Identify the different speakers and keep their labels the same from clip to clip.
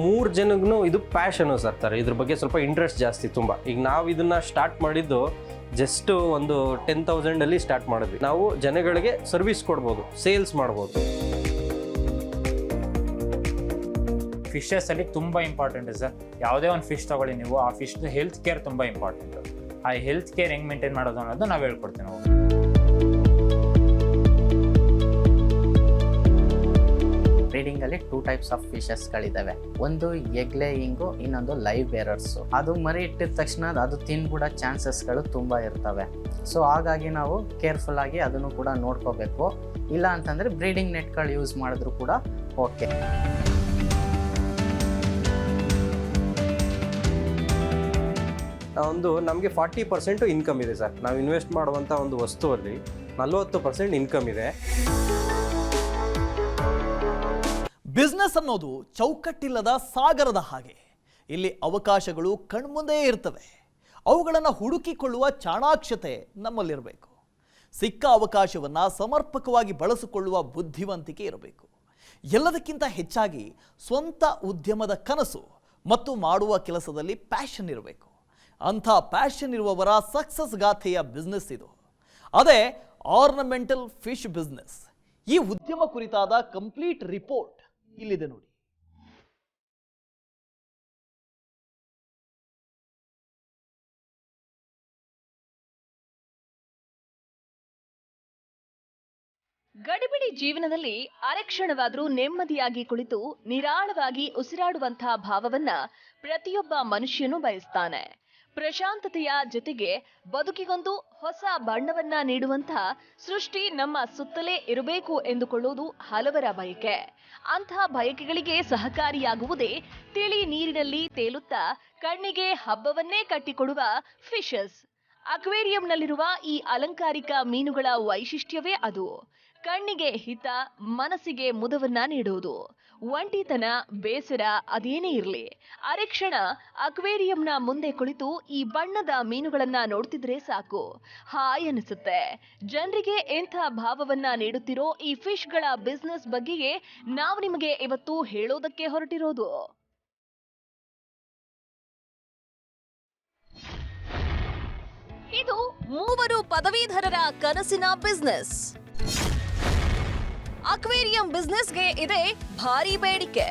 Speaker 1: ಮೂರು ಜನಗೂ ಇದು passion sir ಇದ್ರ ಬಗ್ಗೆ ಸ್ವಲ್ಪ ಇಂಟ್ರೆಸ್ಟ್ ಜಾಸ್ತಿ ತುಂಬ. ಈಗ ನಾವು ಇದನ್ನ ಸ್ಟಾರ್ಟ್ ಮಾಡಿದ್ದು ಜಸ್ಟ್ ಒಂದು 10,000 ಸ್ಟಾರ್ಟ್ ಮಾಡಿದ್ವಿ. ನಾವು ಜನಗಳಿಗೆ ಸರ್ವಿಸ್ ಕೊಡ್ಬೋದು, ಸೇಲ್ಸ್ ಮಾಡ್ಬೋದು.
Speaker 2: ಫಿಶಸ್ ಅಲ್ಲಿ ತುಂಬಾ ಇಂಪಾರ್ಟೆಂಟ್ ಸರ್. ಯಾವುದೇ ಒಂದು ಫಿಶ್ ತಗೊಳ್ಳಿ ನೀವು, ಆ ಫಿಶ್ ಹೆಲ್ತ್ ಕೇರ್ ತುಂಬಾ ಇಂಪಾರ್ಟೆಂಟ್. ಆ ಹೆಲ್ತ್ ಕೇರ್ ಹೆಂಗ್ ಮೇಂಟೈನ್ ಮಾಡೋದು ಅನ್ನೋದು ನಾವು ಹೇಳ್ಕೊಡ್ತೀವಿ ನಾವು.
Speaker 3: ಬ್ರೀಡಿಂಗ್ ಅಲ್ಲಿ 2 ಟೈಪ್ಸ್ ಆಫ್ ಫಿಶಸ್ಗಳಿದ್ದಾವೆ. ಒಂದು ಎಗ್ ಲೇಯಿಂಗು, ಇನ್ನೊಂದು ಲೈವ್ ಬೇರರ್ಸ್. ಅದು ಮರಿ ಇಟ್ಟಿದ ತಕ್ಷಣ ಅದು ತಿನ್ಬಿಡೋ ಚಾನ್ಸಸ್ಗಳು ತುಂಬ ಇರ್ತವೆ. ಸೊ ಹಾಗಾಗಿ ನಾವು ಕೇರ್ಫುಲ್ ಆಗಿ ಅದನ್ನು ಕೂಡ ನೋಡ್ಕೋಬೇಕು. ಇಲ್ಲ ಅಂತಂದರೆ ಬ್ರೀಡಿಂಗ್ ನೆಟ್ಗಳು ಯೂಸ್ ಮಾಡಿದ್ರು ಕೂಡ ಓಕೆ.
Speaker 1: ನಮಗೆ 40% ಇನ್ಕಮ್ ಇದೆ ಸರ್. ನಾವು ಇನ್ವೆಸ್ಟ್ ಮಾಡುವಂಥ ಒಂದು ವಸ್ತುವಲ್ಲಿ 40% ಇನ್ಕಮ್ ಇದೆ.
Speaker 4: ಬಿಸ್ನೆಸ್ ಅನ್ನೋದು ಚೌಕಟ್ಟಿಲ್ಲದ ಸಾಗರದ ಹಾಗೆ. ಇಲ್ಲಿ ಅವಕಾಶಗಳು ಕಣ್ಮುಂದೆ ಇರ್ತವೆ. ಅವುಗಳನ್ನು ಹುಡುಕಿಕೊಳ್ಳುವ ಚಾಣಾಕ್ಷತೆ ನಮ್ಮಲ್ಲಿರಬೇಕು. ಸಿಕ್ಕ ಅವಕಾಶವನ್ನು ಸಮರ್ಪಕವಾಗಿ ಬಳಸಿಕೊಳ್ಳುವ ಬುದ್ಧಿವಂತಿಕೆ ಇರಬೇಕು. ಎಲ್ಲದಕ್ಕಿಂತ ಹೆಚ್ಚಾಗಿ ಸ್ವಂತ ಉದ್ಯಮದ ಕನಸು ಮತ್ತು ಮಾಡುವ ಕೆಲಸದಲ್ಲಿ ಪ್ಯಾಷನ್ ಇರಬೇಕು. ಅಂಥ ಪ್ಯಾಷನ್ ಇರುವವರ ಸಕ್ಸಸ್ ಗಾಥೆಯ ಬಿಸ್ನೆಸ್ ಇದು. ಅದೇ ಆರ್ನಮೆಂಟಲ್ ಫಿಶ್ ಬಿಸ್ನೆಸ್. ಈ ಉದ್ಯಮ ಕುರಿತಾದ ಕಂಪ್ಲೀಟ್ ರಿಪೋರ್ಟ್ ಇಲ್ಲಿದೆ ನೋಡಿ.
Speaker 5: ಗಡಿಬಿಡಿ ಜೀವನದಲ್ಲಿ ಅರೆಕ್ಷಣವಾದರೂ ನೆಮ್ಮದಿಯಾಗಿ ಕುಳಿತು ನಿರಾಳವಾಗಿ ಉಸಿರಾಡುವಂತಹ ಭಾವವನ್ನ ಪ್ರತಿಯೊಬ್ಬ ಮನುಷ್ಯನೂ ಬಯಸ್ತಾನೆ. ಪ್ರಶಾಂತತೆಯ ಜೊತೆಗೆ ಬದುಕಿಗೊಂದು ಹೊಸ ಬಣ್ಣವನ್ನ ನೀಡುವಂತಹ ಸೃಷ್ಟಿ ನಮ್ಮ ಸುತ್ತಲೇ ಇರಬೇಕು ಎಂದುಕೊಳ್ಳುವುದು ಹಲವರ ಬಯಕೆ. ಅಂತಹ ಬಯಕೆಗಳಿಗೆ ಸಹಕಾರಿಯಾಗುವುದೇ ತಿಳಿ ನೀರಿನಲ್ಲಿ ತೇಲುತ್ತಾ ಕಣ್ಣಿಗೆ ಹಬ್ಬವನ್ನೇ ಕಟ್ಟಿಕೊಡುವ ಫಿಶಸ್. ಅಕ್ವೇರಿಯಂನಲ್ಲಿರುವ ಈ ಅಲಂಕಾರಿಕ ಮೀನುಗಳ ವೈಶಿಷ್ಟ್ಯವೇ ಅದು. ಕಣ್ಣಿಗೆ ಹಿತ, ಮನಸ್ಸಿಗೆ ಮುದವನ್ನ ನೀಡುವುದು. ಒಂಟಿತನ, ಬೇಸರ ಅದೇನೇ ಇರಲಿ, ಅರೆಕ್ಷಣ ಅಕ್ವೇರಿಯಂನ ಮುಂದೆ ಕುಳಿತು ಈ ಬಣ್ಣದ ಮೀನುಗಳನ್ನ ನೋಡ್ತಿದ್ರೆ ಸಾಕು, ಹಾಯ್ ಅನಿಸುತ್ತೆ. ಜನರಿಗೆ ಎಂಥ ಭಾವವನ್ನ ನೀಡುತ್ತಿರೋ ಈ ಫಿಶ್ಗಳ ಬಿಸ್ನೆಸ್ ಬಗ್ಗೆಯೇ ನಾವು ನಿಮಗೆ ಇವತ್ತು ಹೇಳೋದಕ್ಕೆ ಹೊರಟಿರೋದು. ಇದು 3 ಪದವೀಧರರ ಕನಸಿನ ಬಿಸ್ನೆಸ್. ಅಕ್ವೇರಿಯಂ ಬಿಸ್ನೆಸ್ಗೆ ಇದೆ ಭಾರಿ ಬೇಡಿಕೆ.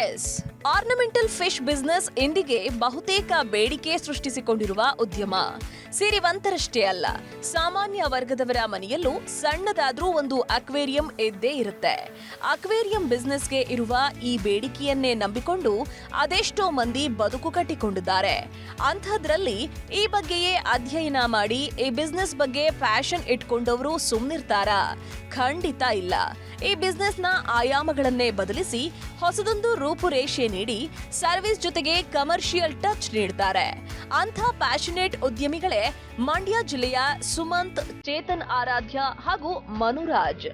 Speaker 5: ಎಸ್, ಆರ್ನಮೆಂಟಲ್ ಫಿಶ್ ಬಿಸ್ನೆಸ್ ಇಂದಿಗೆ ಬಹುತೇಕ ಬೇಡಿಕೆ ಸೃಷ್ಟಿಸಿಕೊಂಡಿರುವ ಉದ್ಯಮ. ಸಿರಿವಂತರಷ್ಟೇ ಅಲ್ಲ, ಸಾಮಾನ್ಯ ವರ್ಗದವರ ಮನೆಯಲ್ಲೂ ಸಣ್ಣದಾದ್ರೂ ಒಂದು ಅಕ್ವೇರಿಯಂ ಇದ್ದೇ ಇರುತ್ತೆ. ಅಕ್ವೇರಿಯಂ ಬಿಸ್ನೆಸ್ಗೆ ಇರುವ ಈ ಬೇಡಿಕೆಯನ್ನೇ ನಂಬಿಕೊಂಡು ಅದೆಷ್ಟೋ ಮಂದಿ ಬದುಕು ಕಟ್ಟಿಕೊಂಡಿದ್ದಾರೆ. ಅಂಥದ್ರಲ್ಲಿ ಈ ಬಗ್ಗೆಯೇ ಅಧ್ಯಯನ ಮಾಡಿ ಈ ಬಿಸ್ನೆಸ್ ಬಗ್ಗೆ ಪ್ಯಾಷನ್ ಇಟ್ಕೊಂಡವರು ಸುಮ್ನಿರ್ತಾರಾ? ಖಂಡಿತ ಇಲ್ಲ. ಈ ಬಿಸ್ನೆಸ್ನ ಆಯಾಮಗಳನ್ನೇ ಬದಲಿಸಿ ಹೊಸದೊಂದು ರೂಪುರೇಷೆ ನೀಡಿ ಸರ್ವಿಸ್ ಜೊತೆಗೆ ಕಮರ್ಷಿಯಲ್ ಟಚ್ ನೀಡ್ತಾರೆ. ಅಂಥ ಪ್ಯಾಷನೇಟ್ ಉದ್ಯಮಿಗಳೇ ಮಂಡ್ಯ ಜಿಲ್ಲೆಯ ಸುಮಂತ್, ಚೇತನ್ ಆರಾಧ್ಯ ಹಾಗೂ ಮನುರಾಜ್.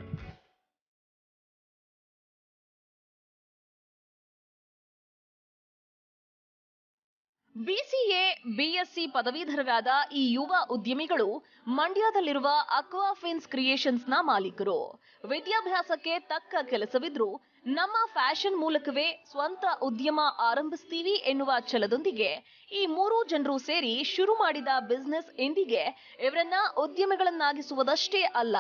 Speaker 5: ಬಿಸಿಎ, ಬಿಎಸ್ಸಿ ಪದವೀಧರರಾದ ಈ ಯುವ ಉದ್ಯಮಿಗಳು ಮಂಡ್ಯದಲ್ಲಿರುವ ಅಕ್ವಾಫಿನ್ಸ್ ಕ್ರಿಯೇಷನ್ಸ್ನ ಮಾಲೀಕರು. ವಿದ್ಯಾಭ್ಯಾಸಕ್ಕೆ ತಕ್ಕ ಕೆಲಸವಿದ್ರೂ ನಮ್ಮ ಫ್ಯಾಷನ್ ಮೂಲಕವೇ ಸ್ವಂತ ಉದ್ಯಮ ಆರಂಭಿಸ್ತೀವಿ ಎನ್ನುವ ಛಲದೊಂದಿಗೆ ಈ 3 ಜನರು ಸೇರಿ ಶುರು ಮಾಡಿದ ಬಿಸ್ನೆಸ್ ಇಂದಿಗೆ ಇವರನ್ನ ಉದ್ಯಮಿಗಳನ್ನಾಗಿಸುವುದಷ್ಟೇ ಅಲ್ಲ,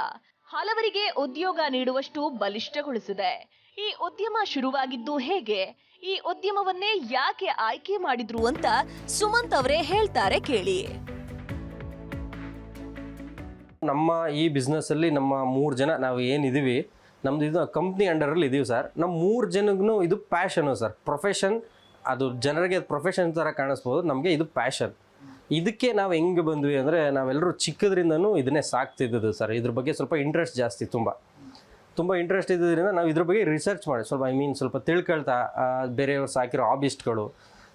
Speaker 5: ಹಲವರಿಗೆ ಉದ್ಯೋಗ ನೀಡುವಷ್ಟು ಬಲಿಷ್ಠಗೊಳಿಸಿದೆ. ಈ ಉದ್ಯಮ ಶುರುವಾಗಿದ್ದು ಹೇಗೆ, ಈ ಉದ್ಯಮವನ್ನೇ ಯಾಕೆ ಆಯ್ಕೆ ಮಾಡಿದ್ರು ಅಂತ ಸುಮಂತ್ ಅವರೇ ಹೇಳ್ತಾರೆ, ಕೇಳಿ.
Speaker 1: ನಮ್ಮ ಈ ಬಿಸ್ನೆಸ್ ಅಲ್ಲಿ ನಮ್ಮ 3 ಜನ ನಾವು ಏನಿದೀವಿ, ನಮ್ದು ಇದು ಕಂಪ್ನಿ ಅಂಡರಲ್ಲಿ ಇದೀವಿ ಸರ್. ನಮ್ಮ 3 ಜನಗೂ ಇದು ಪ್ಯಾಷನು ಸರ್. ಪ್ರೊಫೆಷನ್, ಅದು ಜನರಿಗೆ ಪ್ರೊಫೆಷನ್ ಥರ ಕಾಣಿಸ್ಬೋದು, ನಮಗೆ ಇದು ಪ್ಯಾಷನ್. ಇದಕ್ಕೆ ನಾವು ಹೆಂಗೆ ಬಂದ್ವಿ ಅಂದರೆ, ನಾವೆಲ್ಲರೂ ಚಿಕ್ಕದ್ರಿಂದನೂ ಇದನ್ನೇ ಸಾಕ್ತಿದ್ದು ಸರ್. ಇದ್ರ ಬಗ್ಗೆ ಸ್ವಲ್ಪ ಇಂಟ್ರೆಸ್ಟ್ ಜಾಸ್ತಿ, ತುಂಬ ಇಂಟ್ರೆಸ್ಟ್ ಇದ್ದಿದ್ದರಿಂದ ನಾವು ಇದ್ರ ಬಗ್ಗೆ ರಿಸರ್ಚ್ ಮಾಡಿ ಸ್ವಲ್ಪ ತಿಳ್ಕೊಳ್ತಾ, ಬೇರೆಯವ್ರು ಸಾಕಿರೋ ಹಾಬಿಸ್ಟ್ಗಳು,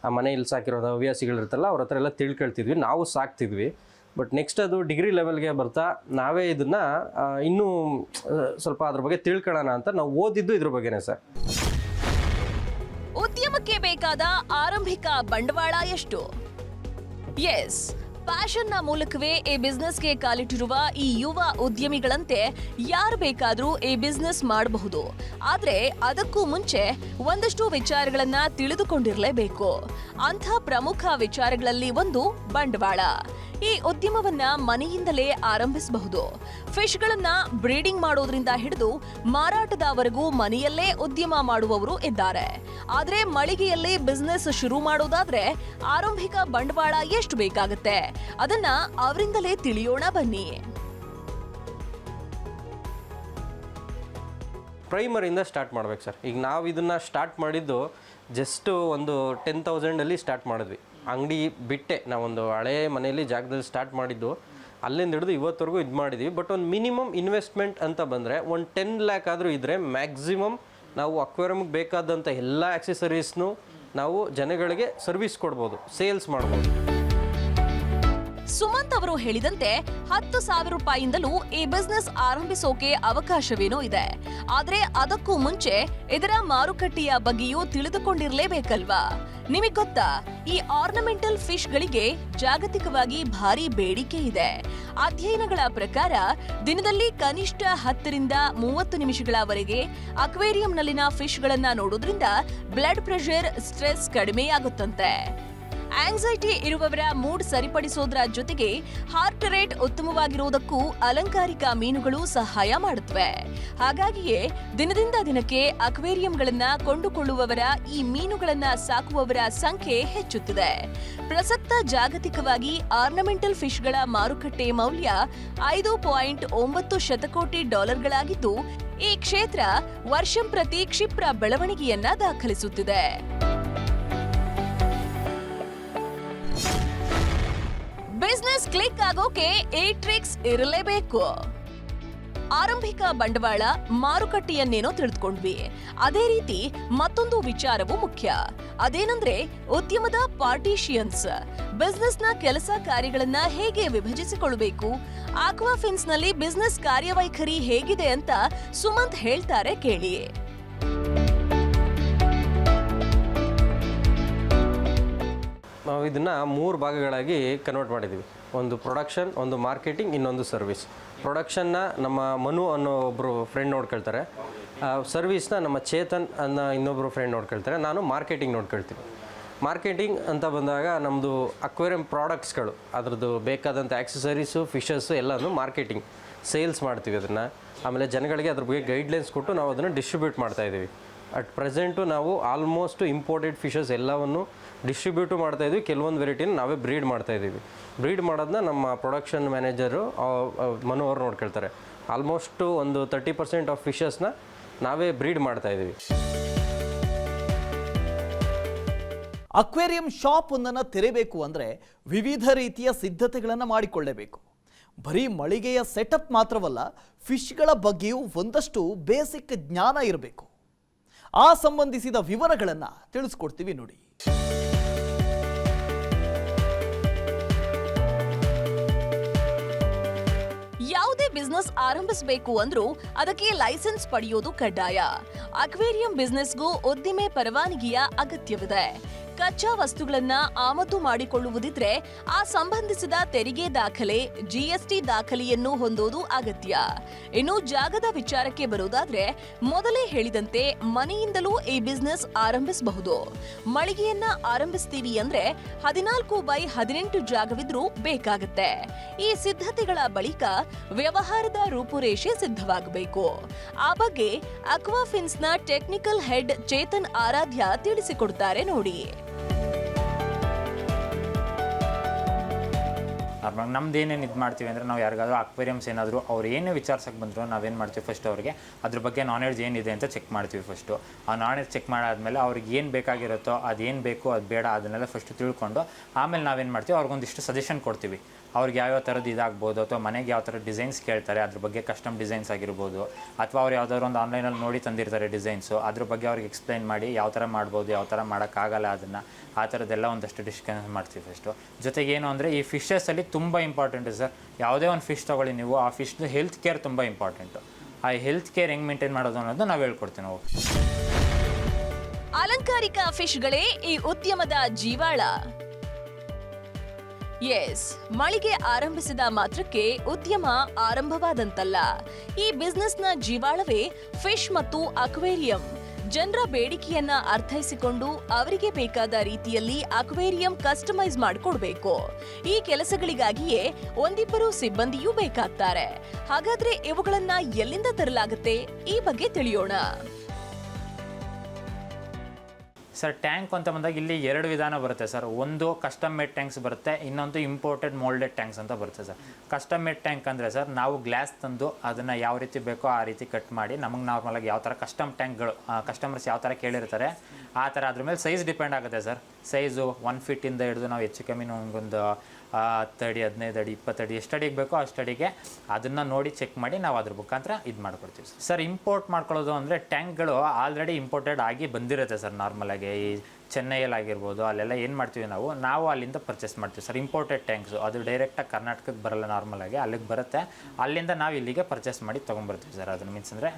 Speaker 1: ಆ ಮನೆಯಲ್ಲಿ ಸಾಕಿರೋ ಹವ್ಯಾಸಿಗಳಿರ್ತಲ್ಲ ಅವ್ರ ಹತ್ರ ಎಲ್ಲ ತಿಳ್ಕೊಳ್ತಿದ್ವಿ, ನಾವು ಸಾಕ್ತಿದ್ವಿ. ಬಟ್ ನೆಕ್ಸ್ಟ್ ಅದು ಡಿಗ್ರಿ ಲೆವೆಲ್ಗೆ ಬರ್ತಾ ನಾವೇ ಇದನ್ನು ಇನ್ನೂ ಸ್ವಲ್ಪ ಅದ್ರ ಬಗ್ಗೆ ತಿಳ್ಕೊಳ್ಳೋಣ ಅಂತ ನಾವು ಓದಿದ್ದು ಇದ್ರ ಬಗ್ಗೆನೇ ಸರ್.
Speaker 5: ಉದ್ಯಮಕ್ಕೆ ಬೇಕಾದ ಆರಂಭಿಕ ಬಂಡವಾಳ ಎಷ್ಟು? ಎಸ್, ಪ್ಯಾಷನ್ನ ಮೂಲಕವೇ ಈ ಬಿಸ್ನೆಸ್ಗೆ ಕಾಲಿಟ್ಟಿರುವ ಈ ಯುವ ಉದ್ಯಮಿಗಳಂತೆ ಯಾರು ಬೇಕಾದ್ರೂ ಈ ಬಿಸ್ನೆಸ್ ಮಾಡಬಹುದು. ಆದ್ರೆ ಅದಕ್ಕೂ ಮುಂಚೆ ಒಂದಷ್ಟು ವಿಚಾರಗಳನ್ನ ತಿಳಿದುಕೊಂಡಿರಲೇಬೇಕು. ಅಂಥ ಪ್ರಮುಖ ವಿಚಾರಗಳಲ್ಲಿ ಒಂದು ಬಂಡವಾಳ. ಈ ಉದ್ಯಮವನ್ನ ಮನೆಯಿಂದಲೇ ಆರಂಭಿಸಬಹುದು. ಫಿಶ್ಗಳನ್ನ ಬ್ರೀಡಿಂಗ್ ಮಾಡೋದ್ರಿಂದ ಹಿಡಿದು ಮಾರಾಟದವರೆಗೂ ಮನೆಯಲ್ಲೇ ಉದ್ಯಮ ಮಾಡುವವರು ಇದ್ದಾರೆ. ಆದ್ರೆ ಮಳಿಗೆಯಲ್ಲಿ ಬಿಸ್ನೆಸ್ ಶುರು ಮಾಡೋದಾದ್ರೆ ಆರಂಭಿಕ ಬಂಡವಾಳ ಎಷ್ಟು ಬೇಕಾಗುತ್ತೆ ಅದನ್ನ ಅವರಿಂದಲೇ ತಿಳಿಯೋಣ ಬನ್ನಿ.
Speaker 1: ಪ್ರೈಮರಿಂದ ಸ್ಟಾರ್ಟ್ ಮಾಡ್ಬೇಕು ಸರ್. ಈಗ ನಾವು ಇದನ್ನು ಸ್ಟಾರ್ಟ್ ಮಾಡಿದ್ದು ಜಸ್ಟ್ ಒಂದು 10,000 ಸ್ಟಾರ್ಟ್ ಮಾಡಿದ್ವಿ. ಅಂಗಡಿ ಬಿಟ್ಟೆ ನಾವೊಂದು ಹಳೆ ಮನೆಯಲ್ಲಿ ಜಾಗದಲ್ಲಿ ಸ್ಟಾರ್ಟ್ ಮಾಡಿದ್ದು, ಅಲ್ಲಿಂದ ಹಿಡಿದು ಇವತ್ತವರೆಗೂ ಇದು ಮಾಡಿದ್ದೀವಿ. ಬಟ್ ಒಂದು ಮಿನಿಮಮ್ ಇನ್ವೆಸ್ಟ್ಮೆಂಟ್ ಅಂತ ಬಂದರೆ ಒಂದು 10 lakh ಆದರೂ ಇದ್ದರೆ ಮ್ಯಾಕ್ಸಿಮಮ್ ನಾವು ಅಕ್ವೇರಿಯಮ್ಗೆ ಬೇಕಾದಂಥ ಎಲ್ಲ ಆಕ್ಸೆಸರೀಸ್ನು ನಾವು ಜನಗಳಿಗೆ ಸರ್ವಿಸ್ ಕೊಡ್ಬೋದು, ಸೇಲ್ಸ್ ಮಾಡ್ಬೋದು.
Speaker 5: ಸುಮಂತ್ ಅವರು ಹೇಳಿದಂತೆ 10,000 ರೂಪಾಯಿಂದಲೂ ಈ ಬಿಸ್ನೆಸ್ ಆರಂಭಿಸೋಕೆ ಅವಕಾಶವೇನೋ ಇದೆ. ಆದ್ರೆ ಅದಕ್ಕೂ ಮುಂಚೆ ಇದರ ಮಾರುಕಟ್ಟೆಯ ಬಗ್ಗೆಯೂ ತಿಳಿದುಕೊಂಡಿರ್ಲೇಬೇಕಲ್ವಾ? ನಿಮಗ್ ಗೊತ್ತಾ, ಈ ಆರ್ನಮೆಂಟಲ್ ಫಿಶ್ ಗಳಿಗೆ ಜಾಗತಿಕವಾಗಿ ಭಾರಿ ಬೇಡಿಕೆ ಇದೆ. ಅಧ್ಯಯನಗಳ ಪ್ರಕಾರ ದಿನದಲ್ಲಿ ಕನಿಷ್ಠ 10 ರಿಂದ 30 ನಿಮಿಷಗಳವರೆಗೆ ಅಕ್ವೇರಿಯಂನಲ್ಲಿನ ಫಿಶ್ ಗಳನ್ನ ನೋಡೋದ್ರಿಂದ ಬ್ಲಡ್ ಪ್ರೆಷರ್, ಸ್ಟ್ರೆಸ್ ಕಡಿಮೆಯಾಗುತ್ತಂತೆ. ಆಂಗ್ಸೈಟಿ ಇರುವವರ ಮೂಡ್ ಸರಿಪಡಿಸೋದ್ರ ಜೊತೆಗೆ ಹಾರ್ಟ್ ರೇಟ್ ಉತ್ತಮವಾಗಿರುವುದಕ್ಕೂ ಅಲಂಕಾರಿಕ ಮೀನುಗಳು ಸಹಾಯ ಮಾಡುತ್ತವೆ. ಹಾಗಾಗಿಯೇ ದಿನದಿಂದ ದಿನಕ್ಕೆ ಅಕ್ವೇರಿಯಂಗಳನ್ನ ಕೊಂಡುಕೊಳ್ಳುವವರ, ಈ ಮೀನುಗಳನ್ನ ಸಾಕುವವರ ಸಂಖ್ಯೆ ಹೆಚ್ಚುತ್ತಿದೆ. ಪ್ರಸಕ್ತ ಜಾಗತಿಕವಾಗಿ ಆರ್ನಮೆಂಟಲ್ ಫಿಶ್ಗಳ ಮಾರುಕಟ್ಟೆ ಮೌಲ್ಯ $5.9 ಶತಕೋಟಿ ಈ ಕ್ಷೇತ್ರ ವರ್ಷಂಪ್ರತಿ ಕ್ಷಿಪ್ರ ಬೆಳವಣಿಗೆಯನ್ನ ದಾಖಲಿಸುತ್ತಿದೆ. ಬಿಸ್ನೆಸ್ ಕ್ಲಿಕ್ ಆಗೋಕೆ ಈ ಟ್ರಿಕ್ಸ್ ಇರಲೇಬೇಕು. ಆರಂಭಿಕ ಬಂಡವಾಳ, ಮಾರುಕಟ್ಟೆಯನ್ನೇನೋ ತಿಳಿದುಕೊಂಡ್ವಿ. ಅದೇ ರೀತಿ ಮತ್ತೊಂದು ವಿಚಾರವೂ ಮುಖ್ಯ. ಅದೇನಂದ್ರೆ ಉದ್ಯಮದ ಪಾರ್ಟಿಷಿಯನ್ಸ್. ಬಿಸ್ನೆಸ್ನ ಕೆಲಸ ಕಾರ್ಯಗಳನ್ನ ಹೇಗೆ ವಿಭಜಿಸಿಕೊಳ್ಳಬೇಕು, ಆಕ್ವಾಫಿನ್ಸ್ ನಲ್ಲಿ ಬಿಸ್ನೆಸ್ ಕಾರ್ಯವೈಖರಿ ಹೇಗಿದೆ ಅಂತ ಸುಮಂತ್ ಹೇಳ್ತಾರೆ, ಕೇಳಿ.
Speaker 1: ನಾವು ಇದನ್ನು 3 ಭಾಗಗಳಾಗಿ ಕನ್ವರ್ಟ್ ಮಾಡಿದ್ದೀವಿ. ಒಂದು ಪ್ರೊಡಕ್ಷನ್, ಒಂದು ಮಾರ್ಕೆಟಿಂಗ್, ಇನ್ನೊಂದು ಸರ್ವಿಸ್. ಪ್ರೊಡಕ್ಷನ್ನ ನಮ್ಮ ಮನು ಅನ್ನೋ ಒಬ್ಬರು ಫ್ರೆಂಡ್ ನೋಡ್ಕೊಳ್ತಾರೆ, ಸರ್ವಿಸ್ನ ನಮ್ಮ ಚೇತನ್ ಅನ್ನೋ ಇನ್ನೊಬ್ಬರು ಫ್ರೆಂಡ್ ನೋಡ್ಕೊಳ್ತಾರೆ, ನಾನು ಮಾರ್ಕೆಟಿಂಗ್ ನೋಡ್ಕೊಳ್ತೀನಿ. ಮಾರ್ಕೆಟಿಂಗ್ ಅಂತ ಬಂದಾಗ ನಮ್ಮದು ಅಕ್ವೇರಿಯಂ ಪ್ರಾಡಕ್ಟ್ಸ್ಗಳು, ಅದರದ್ದು ಬೇಕಾದಂಥ ಆಕ್ಸೆಸರೀಸು, ಫಿಶಸ್ಸು ಎಲ್ಲನೂ ಮಾರ್ಕೆಟಿಂಗ್, ಸೇಲ್ಸ್ ಮಾಡ್ತೀವಿ ಅದನ್ನು. ಆಮೇಲೆ ಜನಗಳಿಗೆ ಅದ್ರ ಬಗ್ಗೆ ಗೈಡ್ಲೈನ್ಸ್ ಕೊಟ್ಟು ನಾವು ಅದನ್ನು ಡಿಸ್ಟ್ರಿಬ್ಯೂಟ್ ಮಾಡ್ತಾಯಿದ್ದೀವಿ. ಅಟ್ ಪ್ರೆಸೆಂಟು ನಾವು ಆಲ್ಮೋಸ್ಟ್ ಇಂಪೋರ್ಟೆಡ್ ಫಿಶಸ್ ಎಲ್ಲವನ್ನು ಡಿಸ್ಟ್ರಿಬ್ಯೂಟು ಮಾಡ್ತಾಯಿದ್ವಿ. ಕೆಲವೊಂದು ವೆರೈಟಿನ ನಾವೇ ಬ್ರೀಡ್ ಮಾಡ್ತಾಯಿದ್ದೀವಿ. ಬ್ರೀಡ್ ಮಾಡೋದನ್ನ ನಮ್ಮ ಪ್ರೊಡಕ್ಷನ್ ಮ್ಯಾನೇಜರು ಮನು ಅವರು ನೋಡ್ಕೊಳ್ತಾರೆ. ಆಲ್ಮೋಸ್ಟು ಒಂದು 30% ಆಫ್ ಫಿಶಸ್ನ ನಾವೇ ಬ್ರೀಡ್ ಮಾಡ್ತಾಯಿದ್ದೀವಿ.
Speaker 4: ಅಕ್ವೇರಿಯಂ ಶಾಪ್ ಒಂದನ್ನು ತೆರೆಯಬೇಕು ಅಂದರೆ ವಿವಿಧ ರೀತಿಯ ಸಿದ್ಧತೆಗಳನ್ನು ಮಾಡಿಕೊಳ್ಳಬೇಕು. ಬರೀ ಮಳಿಗೆಯ ಸೆಟಪ್ ಮಾತ್ರವಲ್ಲ, ಫಿಶ್ಗಳ ಬಗ್ಗೆಯೂ ಒಂದಷ್ಟು ಬೇಸಿಕ್ ಜ್ಞಾನ ಇರಬೇಕು. ಆ ಸಂಬಂಧಿಸಿದ ವಿವರಗಳನ್ನು ತಿಳಿಸ್ಕೊಡ್ತೀವಿ ನೋಡಿ.
Speaker 5: ಯಾವುದೇ ಬಿಸ್ನೆಸ್ ಆರಂಭಿಸಬೇಕು ಅಂದ್ರೂ ಅದಕ್ಕೆ ಲೈಸೆನ್ಸ್ ಪಡೆಯೋದು ಕಡ್ಡಾಯ. ಅಕ್ವೇರಿಯಂ ಬಿಸ್ನೆಸ್ಗೂ ಉದ್ದಿಮೆ ಪರವಾನಗಿಯ ಅಗತ್ಯವಿದೆ. ಕಚ್ಚಾ ವಸ್ತುಗಳನ್ನ ಆಮದು ಮಾಡಿಕೊಳ್ಳುವುದಿದ್ರೆ ಆ ಸಂಬಂಧಿಸಿದ ತೆರಿಗೆ ದಾಖಲೆ, GST ದಾಖಲೆಯನ್ನು ಹೊಂದೋದು ಅಗತ್ಯ. ಇನ್ನು ಜಾಗದ ವಿಚಾರಕ್ಕೆ ಬರೋದಾದ್ರೆ ಮೊದಲೇ ಹೇಳಿದಂತೆ ಮನೆಯಿಂದಲೂ ಈ ಬಿಸ್ನೆಸ್ ಆರಂಭಿಸಬಹುದು. ಮಳಿಗೆಯನ್ನ ಆರಂಭಿಸ್ತೀವಿ ಅಂದ್ರೆ 14x18 ಜಾಗವಿದ್ರೂ ಬೇಕಾಗುತ್ತೆ. ಈ ಸಿದ್ಧತೆಗಳ ಬಳಿಕ ವ್ಯವಹಾರದ ರೂಪುರೇಷೆ ಸಿದ್ಧವಾಗಬೇಕು. ಆ ಬಗ್ಗೆ ಅಕ್ವಾಫಿನ್ಸ್ನ ಟೆಕ್ನಿಕಲ್ ಹೆಡ್ ಚೇತನ್ ಆರಾಧ್ಯ ತಿಳಿಸಿಕೊಡ್ತಾರೆ ನೋಡಿ.
Speaker 2: ನಮ್ದು ಏನೇನು ಇದು ಮಾಡ್ತೀವಿ ಅಂದರೆ, ನಾವು ಯಾರಿಗಾದ್ರೂ ಅಕ್ವೇರಿಯಮ್ಸ್ ಏನಾದರೂ ಅವ್ರು ಏನೇ ವಿಚಾರಿಸಕ್ಕೆ ಬಂದರೂ ನಾವೇನು ಮಾಡ್ತೀವಿ, ಫಸ್ಟ್ ಅವ್ರಿಗೆ ಅದ್ರ ಬಗ್ಗೆ ನಾಲೆಡ್ಜ್ ಏನಿದೆ ಅಂತ ಚೆಕ್ ಮಾಡ್ತೀವಿ. ಫಸ್ಟು ಆ ನಾಲೆಡ್ಜ್ ಚೆಕ್ ಮಾಡಾದ್ಮೇಲೆ ಅವ್ರಿಗೆ ಏನು ಬೇಕಾಗಿರುತ್ತೋ, ಅದೇನು ಬೇಕು ಅದು ಬೇಡ ಅದನ್ನೆಲ್ಲ ಫಸ್ಟು ತಿಳ್ಕೊಂಡು ಆಮೇಲೆ ನಾವೇನು ಮಾಡ್ತೀವಿ, ಅವ್ರಿಗೊಂದಿಷ್ಟು ಸಜೆಷನ್ ಕೊಡ್ತೀವಿ. ಅವ್ರಿಗೆ ಯಾವ್ಯಾವ ಥರದ್ದು ಇದಾಗ್ಬೋದು, ಅಥವಾ ಮನೆಗೆ ಯಾವ ಥರ ಡಿಸೈನ್ಸ್ ಕೇಳ್ತಾರೆ ಅದ್ರ ಬಗ್ಗೆ ಕಸ್ಟಮ್ ಡಿಸೈನ್ಸ್ ಆಗಿರ್ಬೋದು, ಅಥವಾ ಅವ್ರು ಯಾವ್ದಾದ್ರು ಒಂದು ಆನ್ಲೈನಲ್ಲಿ ನೋಡಿ ತಂದಿರ್ತಾರೆ ಡಿಸೈನ್ಸು, ಅದ್ರ ಬಗ್ಗೆ ಅವ್ರಿಗೆ ಎಕ್ಸ್ಪ್ಲೈನ್ ಮಾಡಿ ಯಾವ ಥರ ಮಾಡ್ಬೋದು, ಯಾವ ಥರ ಮಾಡೋಕ್ಕಾಗಲ್ಲ ಅದನ್ನು, ಆ ಥರದ್ದೆಲ್ಲ ಒಂದಷ್ಟು ಡಿಸ್ಕಸ್ ಮಾಡ್ತೀವಿ ಫಸ್ಟು. ಜೊತೆಗೆ ಏನು ಅಂದರೆ, ಈ ಫಿಶಸಲ್ಲಿ ತುಂಬ ಇಂಪಾರ್ಟೆಂಟ್ ಸರ್. ಯಾವುದೇ ಒಂದು ಫಿಶ್ ತೊಗೊಳ್ಳಿ ನೀವು, ಆ ಫಿಶ್ದು ಹೆಲ್ತ್ ಕೇರ್ ತುಂಬ ಇಂಪಾರ್ಟೆಂಟು. ಆ ಹೆಲ್ತ್ ಕೇರ್ ಹೆಂಗೆ ಮೇಂಟೈನ್ ಮಾಡೋದು ಅನ್ನೋದು ನಾವು ಹೇಳ್ಕೊಡ್ತೀವಿ ನಾವು.
Speaker 5: ಅಲಂಕಾರಿಕ ಫಿಶ್ಗಳೇ ಈ ಉದ್ಯಮದ ಜೀವಾಳ. ಎಸ್, ಮಳಿಗೆ ಆರಂಭಿಸಿದ ಮಾತ್ರಕ್ಕೆ ಉದ್ಯಮ ಆರಂಭವಾದಂತಲ್ಲ. ಈ ಬಿಸ್ನೆಸ್ನ ಜೀವಾಳವೇ ಫಿಶ್ ಮತ್ತು ಅಕ್ವೇರಿಯಂ. ಜನರ ಬೇಡಿಕೆಯನ್ನ ಅರ್ಥೈಸಿಕೊಂಡು ಅವರಿಗೆ ಬೇಕಾದ ರೀತಿಯಲ್ಲಿ ಅಕ್ವೇರಿಯಂ ಕಸ್ಟಮೈಸ್ ಮಾಡಿಕೊಡ್ಬೇಕು. ಈ ಕೆಲಸಗಳಿಗಾಗಿಯೇ ಒಂದಿಬ್ಬರು ಸಿಬ್ಬಂದಿಯೂ ಬೇಕಾಗ್ತಾರೆ. ಹಾಗಾದ್ರೆ ಇವುಗಳನ್ನ ಎಲ್ಲಿಂದ ತರಲಾಗುತ್ತೆ? ಈ ಬಗ್ಗೆ ತಿಳಿಯೋಣ.
Speaker 2: ಸರ್, ಟ್ಯಾಂಕ್ ಅಂತ ಬಂದಾಗ ಇಲ್ಲಿ 2 ವಿಧಾನ ಬರುತ್ತೆ ಸರ್. ಒಂದು ಕಸ್ಟಮ್ ಮೇಡ್ ಟ್ಯಾಂಕ್ಸ್ ಬರುತ್ತೆ, ಇನ್ನೊಂದು ಇಂಪೋರ್ಟೆಡ್ ಮೋಲ್ಡೆಡ್ ಟ್ಯಾಂಕ್ಸ್ ಅಂತ ಬರುತ್ತೆ ಸರ್. ಕಸ್ಟಮ್ ಮೇಡ್ ಟ್ಯಾಂಕ್ ಅಂದರೆ ಸರ್, ನಾವು ಗ್ಲಾಸ್ ತಂದು ಅದನ್ನು ಯಾವ ರೀತಿ ಬೇಕೋ ಆ ರೀತಿ ಕಟ್ ಮಾಡಿ ನಮಗೆ ನಾರ್ಮಲಾಗಿ ಯಾವ ಥರ ಕಸ್ಟಮ್ ಟ್ಯಾಂಕ್ಗಳು ಕಸ್ಟಮರ್ಸ್ ಯಾವ ಥರ ಕೇಳಿರ್ತಾರೆ ಆ ಥರ ಅದ್ರ ಮೇಲೆ ಸೈಜ್ ಡಿಪೆಂಡ್ ಆಗುತ್ತೆ ಸರ್. ಸೈಜು 1 ಫೀಟಿಂದ ಹಿಡಿದು ನಾವು ಹೆಚ್ಚು ಕಮ್ಮಿ ನಮಗೊಂದು 10 ಅಡಿ 15 ಅಡಿ 20 ಅಡಿ ಎಷ್ಟು ಅಡಿಗೆ ಬೇಕೋ ಅಷ್ಟಡಿಗೆ ಅದನ್ನು ನೋಡಿ ಚೆಕ್ ಮಾಡಿ ನಾವು ಅದ್ರ ಮುಖಾಂತರ ಇದು ಮಾಡ್ಕೊಡ್ತೀವಿ ಸರ್. ಇಂಪೋರ್ಟ್ ಮಾಡ್ಕೊಳ್ಳೋದು ಅಂದರೆ ಟ್ಯಾಂಕ್ಗಳು ಆಲ್ರೆಡಿ ಇಂಪೋರ್ಟೆಡ್ ಆಗಿ ಬಂದಿರುತ್ತೆ ಸರ್. ನಾರ್ಮಲಾಗಿ ಈ ಚೆನ್ನೈಯಲ್ಲಿ ಆಗಿರ್ಬೋದು ಅಲ್ಲೆಲ್ಲ ಏನು ಮಾಡ್ತೀವಿ ನಾವು ಅಲ್ಲಿಂದ ಪರ್ಚೇಸ್ ಮಾಡ್ತೀವಿ ಸರ್. ಇಂಪೋರ್ಟೆಡ್ ಟ್ಯಾಂಕ್ಸು ಅದು ಡೈರೆಕ್ಟಾಗಿ ಕರ್ನಾಟಕಕ್ಕೆ ಬರಲ್ಲ, ನಾರ್ಮಲಾಗಿ ಅಲ್ಲಿಗೆ ಬರುತ್ತೆ. ಅಲ್ಲಿಂದ ನಾವು ಇಲ್ಲಿಗೆ ಪರ್ಚೇಸ್ ಮಾಡಿ ತೊಗೊಂಬರ್ತೀವಿ ಸರ್. ಅದನ್ನು ಮೀನ್ಸ್ ಅಂದರೆ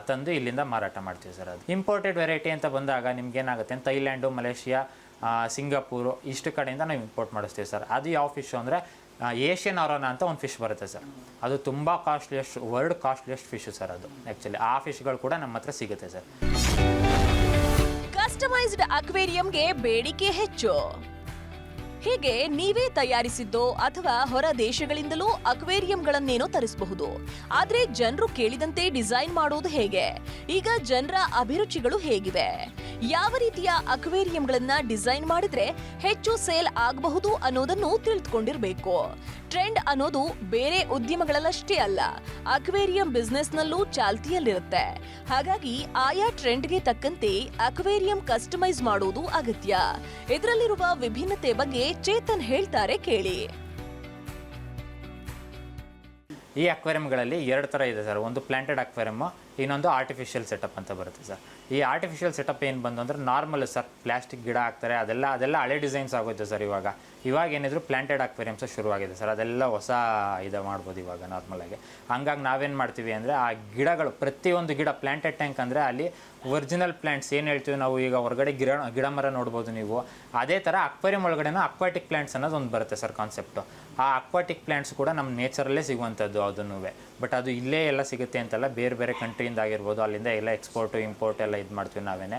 Speaker 2: ತಂದು ಇಲ್ಲಿಂದ ಮಾರಾಟ ಮಾಡ್ತೀವಿ ಸರ್. ಅದು ಇಂಪೋರ್ಟೆಡ್ ವೆರೈಟಿ ಅಂತ ಬಂದಾಗ ನಿಮ್ಗೇನಾಗುತ್ತೆ, ಥೈಲ್ಯಾಂಡು, ಮಲೇಷಿಯಾ, ಸಿಂಗಾಪುರು ಇಷ್ಟು ಕಡೆಯಿಂದ ನಾವು ಇಂಪೋರ್ಟ್ ಮಾಡಿಸ್ತೀವಿ ಸರ್. ಅದು ಯಾವ ಫಿಶ್ ಅಂದರೆ ಏಷ್ಯನ್ ಅರೋನಾ ಅಂತ ಒಂದು ಫಿಶ್ ಬರುತ್ತೆ ಸರ್. ಅದು ತುಂಬ ವರ್ಲ್ಡ್ ಕಾಸ್ಟ್ಲಿಯಸ್ಟ್ ಫಿಶು ಸರ್. ಅದು ಆ್ಯಕ್ಚುಲಿ ಆ ಫಿಶ್ಗಳು ಕೂಡ ನಮ್ಮ ಹತ್ರ ಸಿಗುತ್ತೆ ಸರ್.
Speaker 5: ಕಸ್ಟಮೈಸ್ಡ್ ಅಕ್ವೇರಿಯಂಗೆ ಬೇಡಿಕೆ ಹೆಚ್ಚು. ಹೀಗೆ ನೀವೇ ತಯಾರಿಸಿದ್ದೋ ಅಥವಾ ಹೊರ ದೇಶಗಳಿಂದಲೂ ಅಕ್ವೇರಿಯಂಗಳನ್ನೇನೋ ತರಿಸಬಹುದು. ಆದ್ರೆ ಜನರು ಕೇಳಿದಂತೆ ಡಿಸೈನ್ ಮಾಡೋದು ಹೇಗೆ? ಈಗ ಜನರ ಅಭಿರುಚಿಗಳು ಹೇಗಿವೆ? ಯಾವ ರೀತಿಯ ಅಕ್ವೇರಿಯಂಗಳನ್ನ ಡಿಸೈನ್ ಮಾಡಿದ್ರೆ ಹೆಚ್ಚು ಸೇಲ್ ಆಗಬಹುದು ಅನ್ನೋದನ್ನು ತಿಳಿದುಕೊಂಡಿರಬೇಕು. ಟ್ರೆಂಡ್ ಅನ್ನೋದು ಬೇರೆ ಉದ್ಯಮಗಳಲ್ಲಷ್ಟೇ ಅಲ್ಲ, ಅಕ್ವೇರಿಯಂ ಬಿಸ್ನೆಸ್ನಲ್ಲೂ ಚಾಲ್ತಿಯಲ್ಲಿರುತ್ತೆ. ಹಾಗಾಗಿ ಆಯಾ ಟ್ರೆಂಡ್ಗೆ ತಕ್ಕಂತೆ ಅಕ್ವೇರಿಯಂ ಕಸ್ಟಮೈಸ್ ಮಾಡೋದು ಅಗತ್ಯ. ಇದರಲ್ಲಿರುವ ವಿಭಿನ್ನತೆ ಬಗ್ಗೆ ಚೇತನ್ ಹೇಳ್ತಾರೆ, ಕೇಳಿ.
Speaker 2: ಈ ಅಕ್ವೇರಿಯಂಗಳಲ್ಲಿ 2 ಥರ ಇದೆ ಸರ್. ಒಂದು ಪ್ಲಾಂಟೆಡ್ ಅಕ್ವೇರಿಯಮ್, ಇನ್ನೊಂದು ಆರ್ಟಿಫಿಷಿಯಲ್ ಸೆಟಪ್ ಅಂತ ಬರುತ್ತೆ ಸರ್. ಈ ಆರ್ಟಿಫಿಷಿಯಲ್ ಸೆಟಪ್ ಏನು ಬಂದು ಅಂದರೆ ನಾರ್ಮಲ್ ಸರ್, ಪ್ಲಾಸ್ಟಿಕ್ ಗಿಡ ಹಾಕ್ತಾರೆ, ಅದೆಲ್ಲ ಹಳೆ ಡಿಸೈನ್ಸ್ ಆಗುತ್ತೆ ಸರ್. ಇವಾಗ ಏನಿದ್ರು ಪ್ಲಾಂಟೆಡ್ ಅಕ್ವೇರಿಯಮ್ಸ್ ಶುರುವಾಗಿದೆ ಸರ್. ಅದೆಲ್ಲ ಹೊಸ ಇದು ಮಾಡ್ಬೋದು ಇವಾಗ ನಾರ್ಮಲಾಗಿ. ಹಂಗಾಗಿ ನಾವೇನು ಮಾಡ್ತೀವಿ ಅಂದರೆ ಆ ಗಿಡಗಳು, ಪ್ರತಿಯೊಂದು ಗಿಡ ಪ್ಲಾಂಟೆಡ್ ಟ್ಯಾಂಕ್ ಅಂದರೆ ಅಲ್ಲಿ ಒರಿಜಿನಲ್ ಪ್ಲಾಂಟ್ಸ್ ಏನು ಹೇಳ್ತೀವಿ ನಾವು, ಈಗ ಹೊರಗಡೆ ಗಿಡ ಮರ ನೋಡ್ಬೋದು ನೀವು. ಅದೇ ಥರ ಅಕ್ವೇರಿಯಂ ಒಳಗಡೆನೂ ಅಕ್ವಾಟಿಕ್ ಪ್ಲಾಂಟ್ಸ್ ಅನ್ನೋದು ಒಂದು ಬರುತ್ತೆ ಸರ್ ಕಾನ್ಸೆಪ್ಟು. ಆ ಅಕ್ವಾಟಿಕ್ ಪ್ಲಾಂಟ್ಸ್ ಕೂಡ ನಮ್ಮ ನೇಚರಲ್ಲೇ ಸಿಗುವಂಥದ್ದು ಅದನ್ನೂ. ಬಟ್ ಅದು ಇಲ್ಲೇ ಎಲ್ಲ ಸಿಗುತ್ತೆ ಅಂತಲ್ಲ, ಬೇರೆ ಬೇರೆ ಕಂಟ್ರಿಯಿಂದ ಆಗಿರ್ಬೋದು, ಅಲ್ಲಿಂದ ಎಲ್ಲ ಎಕ್ಸ್ಪೋರ್ಟು ಇಂಪೋರ್ಟ್ ಎಲ್ಲ ಇದು ಮಾಡ್ತೀವಿ ನಾವೇನೆ.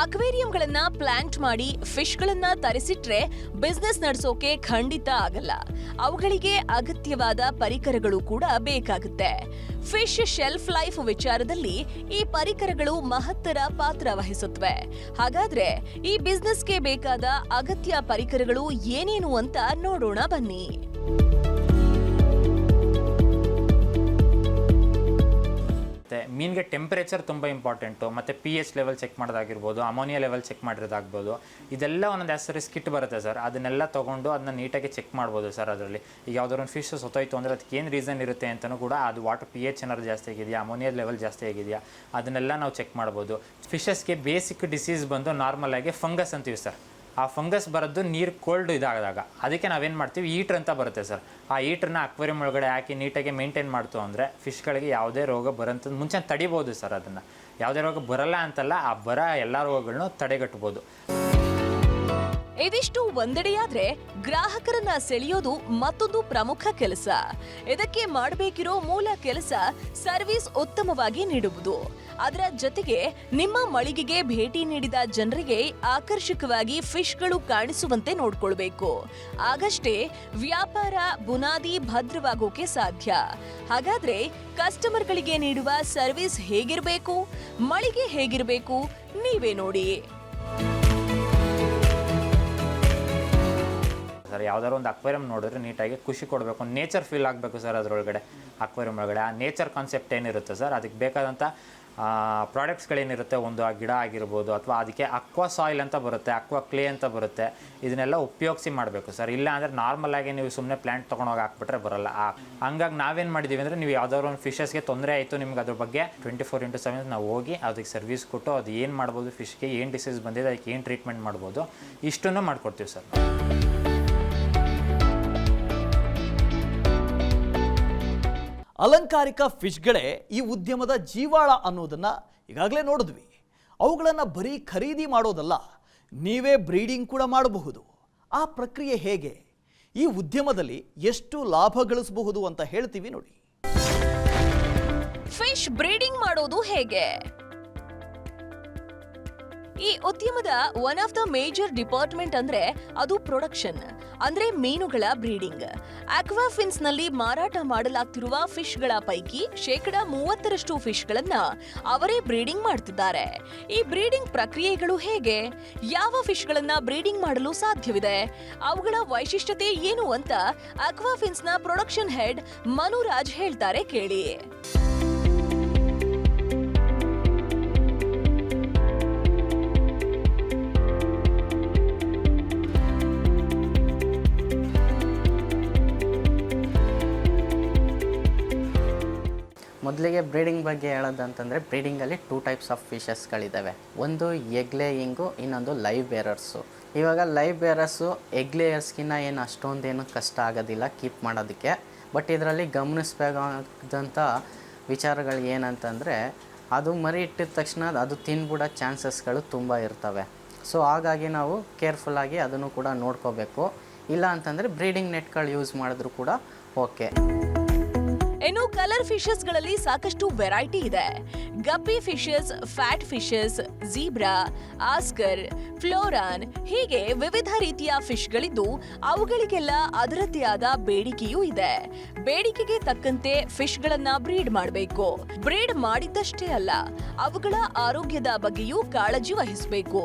Speaker 5: ಅಕ್ವೇರಿಯಂಗಳನ್ನ ಪ್ಲಾಂಟ್ ಮಾಡಿ ಫಿಶ್ಗಳನ್ನ ತರಿಸಿಟ್ರೆ ಬಿಸ್ನೆಸ್ ನಡೆಸೋಕೆ ಖಂಡಿತ ಆಗಲ್ಲ. ಅವುಗಳಿಗೆ ಅಗತ್ಯವಾದ ಪರಿಕರಗಳು ಕೂಡ ಬೇಕಾಗುತ್ತೆ. ಫಿಶ್ ಶೆಲ್ಫ್ ಲೈಫ್ ವಿಚಾರದಲ್ಲಿ ಈ ಪರಿಕರಗಳು ಮಹತ್ತರ ಪಾತ್ರ ವಹಿಸುತ್ತವೆ. ಹಾಗಾದ್ರೆ ಈ ಬಿಸ್ನೆಸ್ಗೆ ಬೇಕಾದ ಅಗತ್ಯ ಪರಿಕರಗಳು ಏನೇನು ಅಂತ ನೋಡೋಣ ಬನ್ನಿ.
Speaker 2: ಮೀನಿಗೆ ಟೆಂಪರೇಚರ್ ತುಂಬ ಇಂಪಾರ್ಟೆಂಟು. ಮತ್ತು pH ಲೆವೆಲ್ ಚೆಕ್ ಮಾಡೋದಾಗಿರ್ಬೋದು, ಅಮೋನಿಯಾ ಲೆವೆಲ್ ಚೆಕ್ ಮಾಡಿರೋದಾಗ್ಬೋದು. ಇದೆಲ್ಲ ಒಂದೊಂದು ಆಕ್ಸಸರೀಸ್ ಕಿಟ್ ಬರುತ್ತೆ ಸರ್. ಅದನ್ನೆಲ್ಲ ತೊಗೊಂಡು ಅದನ್ನ ನೀಟಾಗಿ ಚೆಕ್ ಮಾಡ್ಬೋದು ಸರ್. ಅದರಲ್ಲಿ ಈಗ ಯಾವುದಾದ್ರು ಒಂದು ಫಿಶ್ ಸತ್ತೋಯ್ತು ಅಂದರೆ ಅದಕ್ಕೆ ಏನು ರೀಸನ್ ಇರುತ್ತೆ ಅಂತಲೂ ಕೂಡ, ಅದು ವಾಟರ್ pH ಏನಾದ್ರು ಜಾಸ್ತಿ ಆಗಿದೆಯಾ, ಅಮೋನಿಯಾ ಲೆವೆಲ್ ಜಾಸ್ತಿ ಆಗಿದೆಯಾ, ಅದನ್ನೆಲ್ಲ ನಾವು ಚೆಕ್ ಮಾಡ್ಬೋದು. ಫಿಶಸ್ಗೆ ಬೇಸಿಕ್ ಡಿಸೀಸ್ ಬಂದು ನಾರ್ಮಲಾಗಿ ಫಂಗಸ್ ಅಂತೀವಿ ಸರ್. ಆ ಫಂಗಸ್ ಬರೋದು ನೀರು ಕೋಲ್ಡ್ ಇದಾದಾಗ, ಅದಕ್ಕೆ ನಾವೇನು ಮಾಡ್ತೀವಿ, ಈಟ್ರ್ ಅಂತ ಬರುತ್ತೆ ಸರ್. ಆ ಈಟ್ರನ್ನ ಅಕ್ವೇರಿಯಂ ಒಳಗಡೆ ಹಾಕಿ ನೀಟಾಗಿ ಮೇಂಟೈನ್ ಮಾಡ್ತು ಅಂದರೆ ಫಿಶ್ಗಳಿಗೆ ಯಾವುದೇ ರೋಗ ಬರೋಂಥದ್ದು ಮುಂಚೆ ತಡಿಬೋದು ಸರ್. ಅದನ್ನು ಯಾವುದೇ ರೋಗ ಬರಲ್ಲ ಅಂತಲ್ಲ, ಆ ಎಲ್ಲ ರೋಗಗಳನ್ನೂ ತಡೆಗಟ್ಟಬೋದು.
Speaker 5: ಇದಿಷ್ಟು ಒಂದೆಡೆಯಾದ್ರೆ ಗ್ರಾಹಕರನ್ನ ಸೆಳೆಯೋದು ಮತ್ತೊಂದು ಪ್ರಮುಖ ಕೆಲಸ. ಇದಕ್ಕೆ ಮಾಡಬೇಕಿರೋ ಮೂಲ ಕೆಲಸ ಸರ್ವಿಸ್ ಉತ್ತಮವಾಗಿ ನೀಡುವುದು. ಅದರ ಜೊತೆಗೆ ನಿಮ್ಮ ಮಳಿಗೆಗೆ ಭೇಟಿ ನೀಡಿದ ಜನರಿಗೆ ಆಕರ್ಷಕವಾಗಿ ಫಿಶ್ಗಳು ಕಾಣಿಸುವಂತೆ ನೋಡ್ಕೊಳ್ಬೇಕು. ಆಗಷ್ಟೇ ವ್ಯಾಪಾರ ಬುನಾದಿ ಭದ್ರವಾಗೋಕೆ ಸಾಧ್ಯ. ಹಾಗಾದ್ರೆ ಕಸ್ಟಮರ್ಗಳಿಗೆ ನೀಡುವ ಸರ್ವಿಸ್ ಹೇಗಿರಬೇಕು, ಮಳಿಗೆ ಹೇಗಿರಬೇಕು, ನೀವೇ ನೋಡಿ.
Speaker 2: ಸರ್, ಯಾವ್ದಾದ್ರು ಒಂದು ಅಕ್ವೇರಿಯಂ ನೋಡಿದ್ರೆ ನೀಟಾಗಿ ಖುಷಿ ಕೊಡಬೇಕು, ನೇಚರ್ ಫೀಲ್ ಆಗಬೇಕು ಸರ್ ಅದರೊಳಗಡೆ. ಅಕ್ವೇರಿಯಂ ಒಳಗಡೆ ಆ ನೇಚರ್ ಕಾನ್ಸೆಪ್ಟ್ ಏನಿರುತ್ತೆ ಸರ್, ಅದಕ್ಕೆ ಬೇಕಾದಂಥ ಪ್ರಾಡಕ್ಟ್ಸ್ಗಳೇನಿರುತ್ತೆ, ಒಂದು ಆ ಗಿಡ ಆಗಿರ್ಬೋದು, ಅಥವಾ ಅದಕ್ಕೆ ಅಕ್ವಾ ಸಾಯಿಲ್ ಅಂತ ಬರುತ್ತೆ, ಅಕ್ವಾ ಕ್ಲೇ ಅಂತ ಬರುತ್ತೆ, ಇದನ್ನೆಲ್ಲ ಉಪಯೋಗಿಸಿ ಮಾಡಬೇಕು ಸರ್. ಇಲ್ಲ ಅಂದರೆ ನಾರ್ಮಲಾಗಿ ನೀವು ಸುಮ್ಮನೆ ಪ್ಲ್ಯಾಂಟ್ ತೊಗೊಂಡೋಗಿ ಹಾಕ್ಬಿಟ್ರೆ ಬರೋಲ್ಲ. ಹಂಗಾಗಿ ನಾವೇನು ಮಾಡಿದ್ದೀವಿ ಅಂದರೆ, ನೀವು ಯಾವ್ದಾದ್ರು ಒಂದು ಫಿಶಸ್ಗೆ ತೊಂದರೆ ಆಯಿತು, ನಿಮ್ಗೆ ಅದ್ರ ಬಗ್ಗೆ 24x7 ನಾವು ಹೋಗಿ ಅದಕ್ಕೆ ಸರ್ವಿಸ್ ಕೊಟ್ಟು ಅದು ಏನು ಮಾಡ್ಬೋದು, ಫಿಶ್ಗೆ ಏನು ಡಿಸೀಸ್ ಬಂದಿದೆ, ಅದಕ್ಕೆ ಏನು ಟ್ರೀಟ್ಮೆಂಟ್ ಮಾಡ್ಬೋದು, ಇಷ್ಟನ್ನು ಮಾಡ್ಕೊಡ್ತೀವಿ ಸರ್.
Speaker 4: ಅಲಂಕಾರಿಕ ಫಿಶ್ಗಳೇ ಈ ಉದ್ಯಮದ ಜೀವಾಳ ಅನ್ನೋದನ್ನು ಈಗಾಗಲೇ ನೋಡಿದ್ವಿ. ಅವುಗಳನ್ನು ಬರೀ ಖರೀದಿ ಮಾಡೋದಲ್ಲ, ನೀವೇ ಬ್ರೀಡಿಂಗ್ ಕೂಡ ಮಾಡಬಹುದು. ಆ ಪ್ರಕ್ರಿಯೆ ಹೇಗೆ? ಈ ಉದ್ಯಮದಲ್ಲಿ ಎಷ್ಟು ಲಾಭ ಗಳಿಸಬಹುದು ಅಂತ ಹೇಳ್ತೀವಿ ನೋಡಿ.
Speaker 5: ಫಿಶ್ ಬ್ರೀಡಿಂಗ್ ಮಾಡೋದು ಹೇಗೆ? ಈ ಉದ್ಯಮದ one of the major department ಅಂದ್ರೆ ಅದು ಪ್ರೊಡಕ್ಷನ್, ಅಂದ್ರೆ ಮೀನುಗಳ ಬ್ರೀಡಿಂಗ್. ಅಕ್ವಾಫಿನ್ಸ್ ನಲ್ಲಿ ಮಾರಾಟ ಮಾಡಲಾಗ್ತಿರುವ ಫಿಶ್ಗಳ ಪೈಕಿ 30% ಫಿಶ್ಗಳನ್ನ ಅವರೇ ಬ್ರೀಡಿಂಗ್ ಮಾಡ್ತಿದ್ದಾರೆ. ಈ ಬ್ರೀಡಿಂಗ್ ಪ್ರಕ್ರಿಯೆಗಳು ಹೇಗೆ? ಯಾವ ಫಿಶ್ಗಳನ್ನ ಬ್ರೀಡಿಂಗ್ ಮಾಡಲು ಸಾಧ್ಯವಿದೆ? ಅವುಗಳ ವೈಶಿಷ್ಟ್ಯತೆ ಏನು ಅಂತ ಅಕ್ವಾಫಿನ್ಸ್ ನ ಪ್ರೊಡಕ್ಷನ್ ಹೆಡ್ ಮನುರಾಜ್ ಹೇಳ್ತಾರೆ, ಕೇಳಿ.
Speaker 3: ಮೊದಲಿಗೆ ಬ್ರೀಡಿಂಗ್ ಬಗ್ಗೆ ಹೇಳೋದಂತಂದರೆ ಬ್ರೀಡಿಂಗಲ್ಲಿ 2 ಟೈಪ್ಸ್ ಆಫ್ ಫಿಶಸ್ಗಳಿದ್ದಾವೆ. ಒಂದು ಎಗ್ ಲೇಯಿಂಗು, ಇನ್ನೊಂದು ಲೈವ್ ಬೇರರ್ಸು. ಇವಾಗ ಲೈವ್ ಬೇರರ್ಸು ಎಗ್ ಲೇಯರ್ಸ್ಗಿನ್ನ ಏನು ಅಷ್ಟೊಂದೇನು ಕಷ್ಟ ಆಗೋದಿಲ್ಲ ಕೀಪ್ ಮಾಡೋದಕ್ಕೆ. ಬಟ್ ಇದರಲ್ಲಿ ಗಮನಿಸಬೇಕಾದಂಥ ವಿಚಾರಗಳು ಏನಂತಂದರೆ ಅದು ಮರಿ ಇಟ್ಟಿದ ತಕ್ಷಣ ಅದು ತಿನ್ಬಿಡೋ ಚಾನ್ಸಸ್ಗಳು ತುಂಬ ಇರ್ತವೆ. ಸೊ ಹಾಗಾಗಿ ನಾವು ಕೇರ್ಫುಲ್ಲಾಗಿ ಅದನ್ನು ಕೂಡ ನೋಡ್ಕೋಬೇಕು. ಇಲ್ಲ ಅಂತಂದರೆ ಬ್ರೀಡಿಂಗ್ ನೆಟ್ಗಳು ಯೂಸ್ ಮಾಡಿದ್ರು ಕೂಡ ಓಕೆ.
Speaker 5: ಇನ್ನು ಕಲರ್ ಫಿಶಸ್ಗಳಲ್ಲಿ ಸಾಕಷ್ಟು ವೆರೈಟಿ ಇದೆ. Guppy fishes, fat fishes, zebra, oscar, ಫ್ಲೋರಾನ್, ಹೀಗೆ ವಿವಿಧ ರೀತಿಯ ಫಿಶ್ಗಳಿದ್ದು ಅವುಗಳಿಗೆಲ್ಲ ಅದರದ್ದೇ ಆದ ಬೇಡಿಕೆಯೂ ಇದೆ. ಬೇಡಿಕೆಗೆ ತಕ್ಕಂತೆ ಫಿಶ್ಗಳನ್ನ ಬ್ರೀಡ್ ಮಾಡಬೇಕು. ಬ್ರೀಡ್ ಮಾಡಿದ್ದಷ್ಟೇ ಅಲ್ಲ, ಅವುಗಳ ಆರೋಗ್ಯದ ಬಗ್ಗೆಯೂ ಕಾಳಜಿ ವಹಿಸಬೇಕು.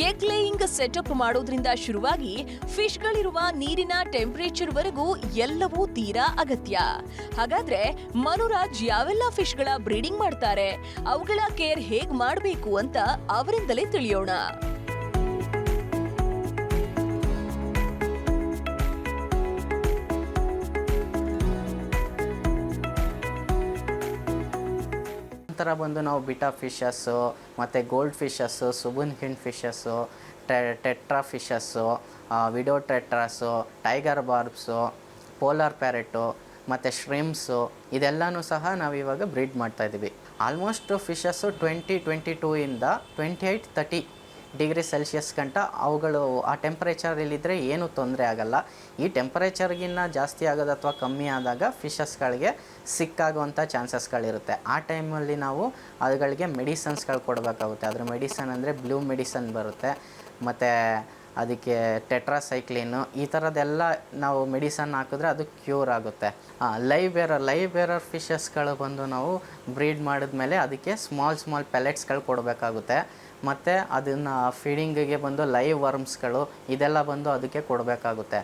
Speaker 5: ಎಗ್ ಲೇಯಿಂಗ್ ಸೆಟಪ್ ಮಾಡೋದ್ರಿಂದ ಶುರುವಾಗಿ ಫಿಶ್ಗಳಿರುವ ನೀರಿನ ಟೆಂಪರೇಚರ್ ವರೆಗೂ ಎಲ್ಲವೂ ತೀರಾ ಅಗತ್ಯ. ಹಾಗಾದ್ರೆ ಮನುರಾಜ್ ಯಾವೆಲ್ಲ ಫಿಶ್ಗಳ ಬ್ರೀಡಿಂಗ್ ಮಾಡ್ತಾರೆ, ಅವುಗಳ ಕೇರ್ ಹೇಗ್ ಮಾಡಬೇಕು ಅಂತ ಅವರಿಂದಲೇ ತಿಳಿಯೋಣ.
Speaker 3: ನಂತರ ಬಂದು ನಾವು ಬಿಟಾ ಫಿಶಸ್ಸು, ಮತ್ತು ಗೋಲ್ಡ್ ಫಿಶಸ್ಸು, ಸುಬುನ್ ಹಿಂಡ್ fishes, tetra fishes, widow tetras, tiger barbs, polar parrot ಮತ್ತು ಶ್ರಿಮ್ಸು, ಇದೆಲ್ಲನೂ ಸಹ ನಾವಿವಾಗ ಬ್ರೀಡ್ ಮಾಡ್ತಾಯಿದ್ದೀವಿ. ಆಲ್ಮೋಸ್ಟ್ ಫಿಶಸ್ಸು 20-22 ಇಂದ 28-30 ಡಿಗ್ರಿ ಸೆಲ್ಸಿಯಸ್ ಗಂಟ ಅವುಗಳು ಆ ಟೆಂಪ್ರೇಚರಲ್ಲಿದ್ದರೆ ಏನೂ ತೊಂದರೆ ಆಗಲ್ಲ. ಈ ಟೆಂಪರೇಚರ್ಗಿನ್ನ ಜಾಸ್ತಿ ಆಗೋದು ಅಥವಾ ಕಮ್ಮಿ ಆದಾಗ ಫಿಶಸ್ಗಳಿಗೆ ಸಿಕ್ಕಾಗುವಂಥ ಚಾನ್ಸಸ್ಗಳಿರುತ್ತೆ. ಆ ಟೈಮಲ್ಲಿ ನಾವು ಅವುಗಳಿಗೆ ಮೆಡಿಸನ್ಸ್ಗಳು ಕೊಡಬೇಕಾಗುತ್ತೆ. ಅದರ ಮೆಡಿಸನ್ ಅಂದರೆ ಬ್ಲೂ ಮೆಡಿಸನ್ ಬರುತ್ತೆ, ಮತ್ತು ಅದಕ್ಕೆ ಟೆಟ್ರಾಸೈಕ್ಲಿನು, ಈ ಥರದ್ದೆಲ್ಲ ನಾವು ಮೆಡಿಸನ್ ಹಾಕಿದ್ರೆ ಅದು ಕ್ಯೂರ್ ಆಗುತ್ತೆ. ಲೈವ್ ಬೇರರ್ ಫಿಶಸ್ಗಳು ಬಂದು ನಾವು ಬ್ರೀಡ್ ಮಾಡಿದ್ಮೇಲೆ ಅದಕ್ಕೆ ಸ್ಮಾಲ್ ಪೆಲೆಟ್ಸ್ಗಳು ಕೊಡಬೇಕಾಗುತ್ತೆ. ಮತ್ತು ಅದನ್ನು ಫೀಡಿಂಗಿಗೆ ಬಂದು ಲೈವ್ ವರ್ಮ್ಸ್ಗಳು ಇದೆಲ್ಲ ಬಂದು ಅದಕ್ಕೆ ಕೊಡಬೇಕಾಗುತ್ತೆ.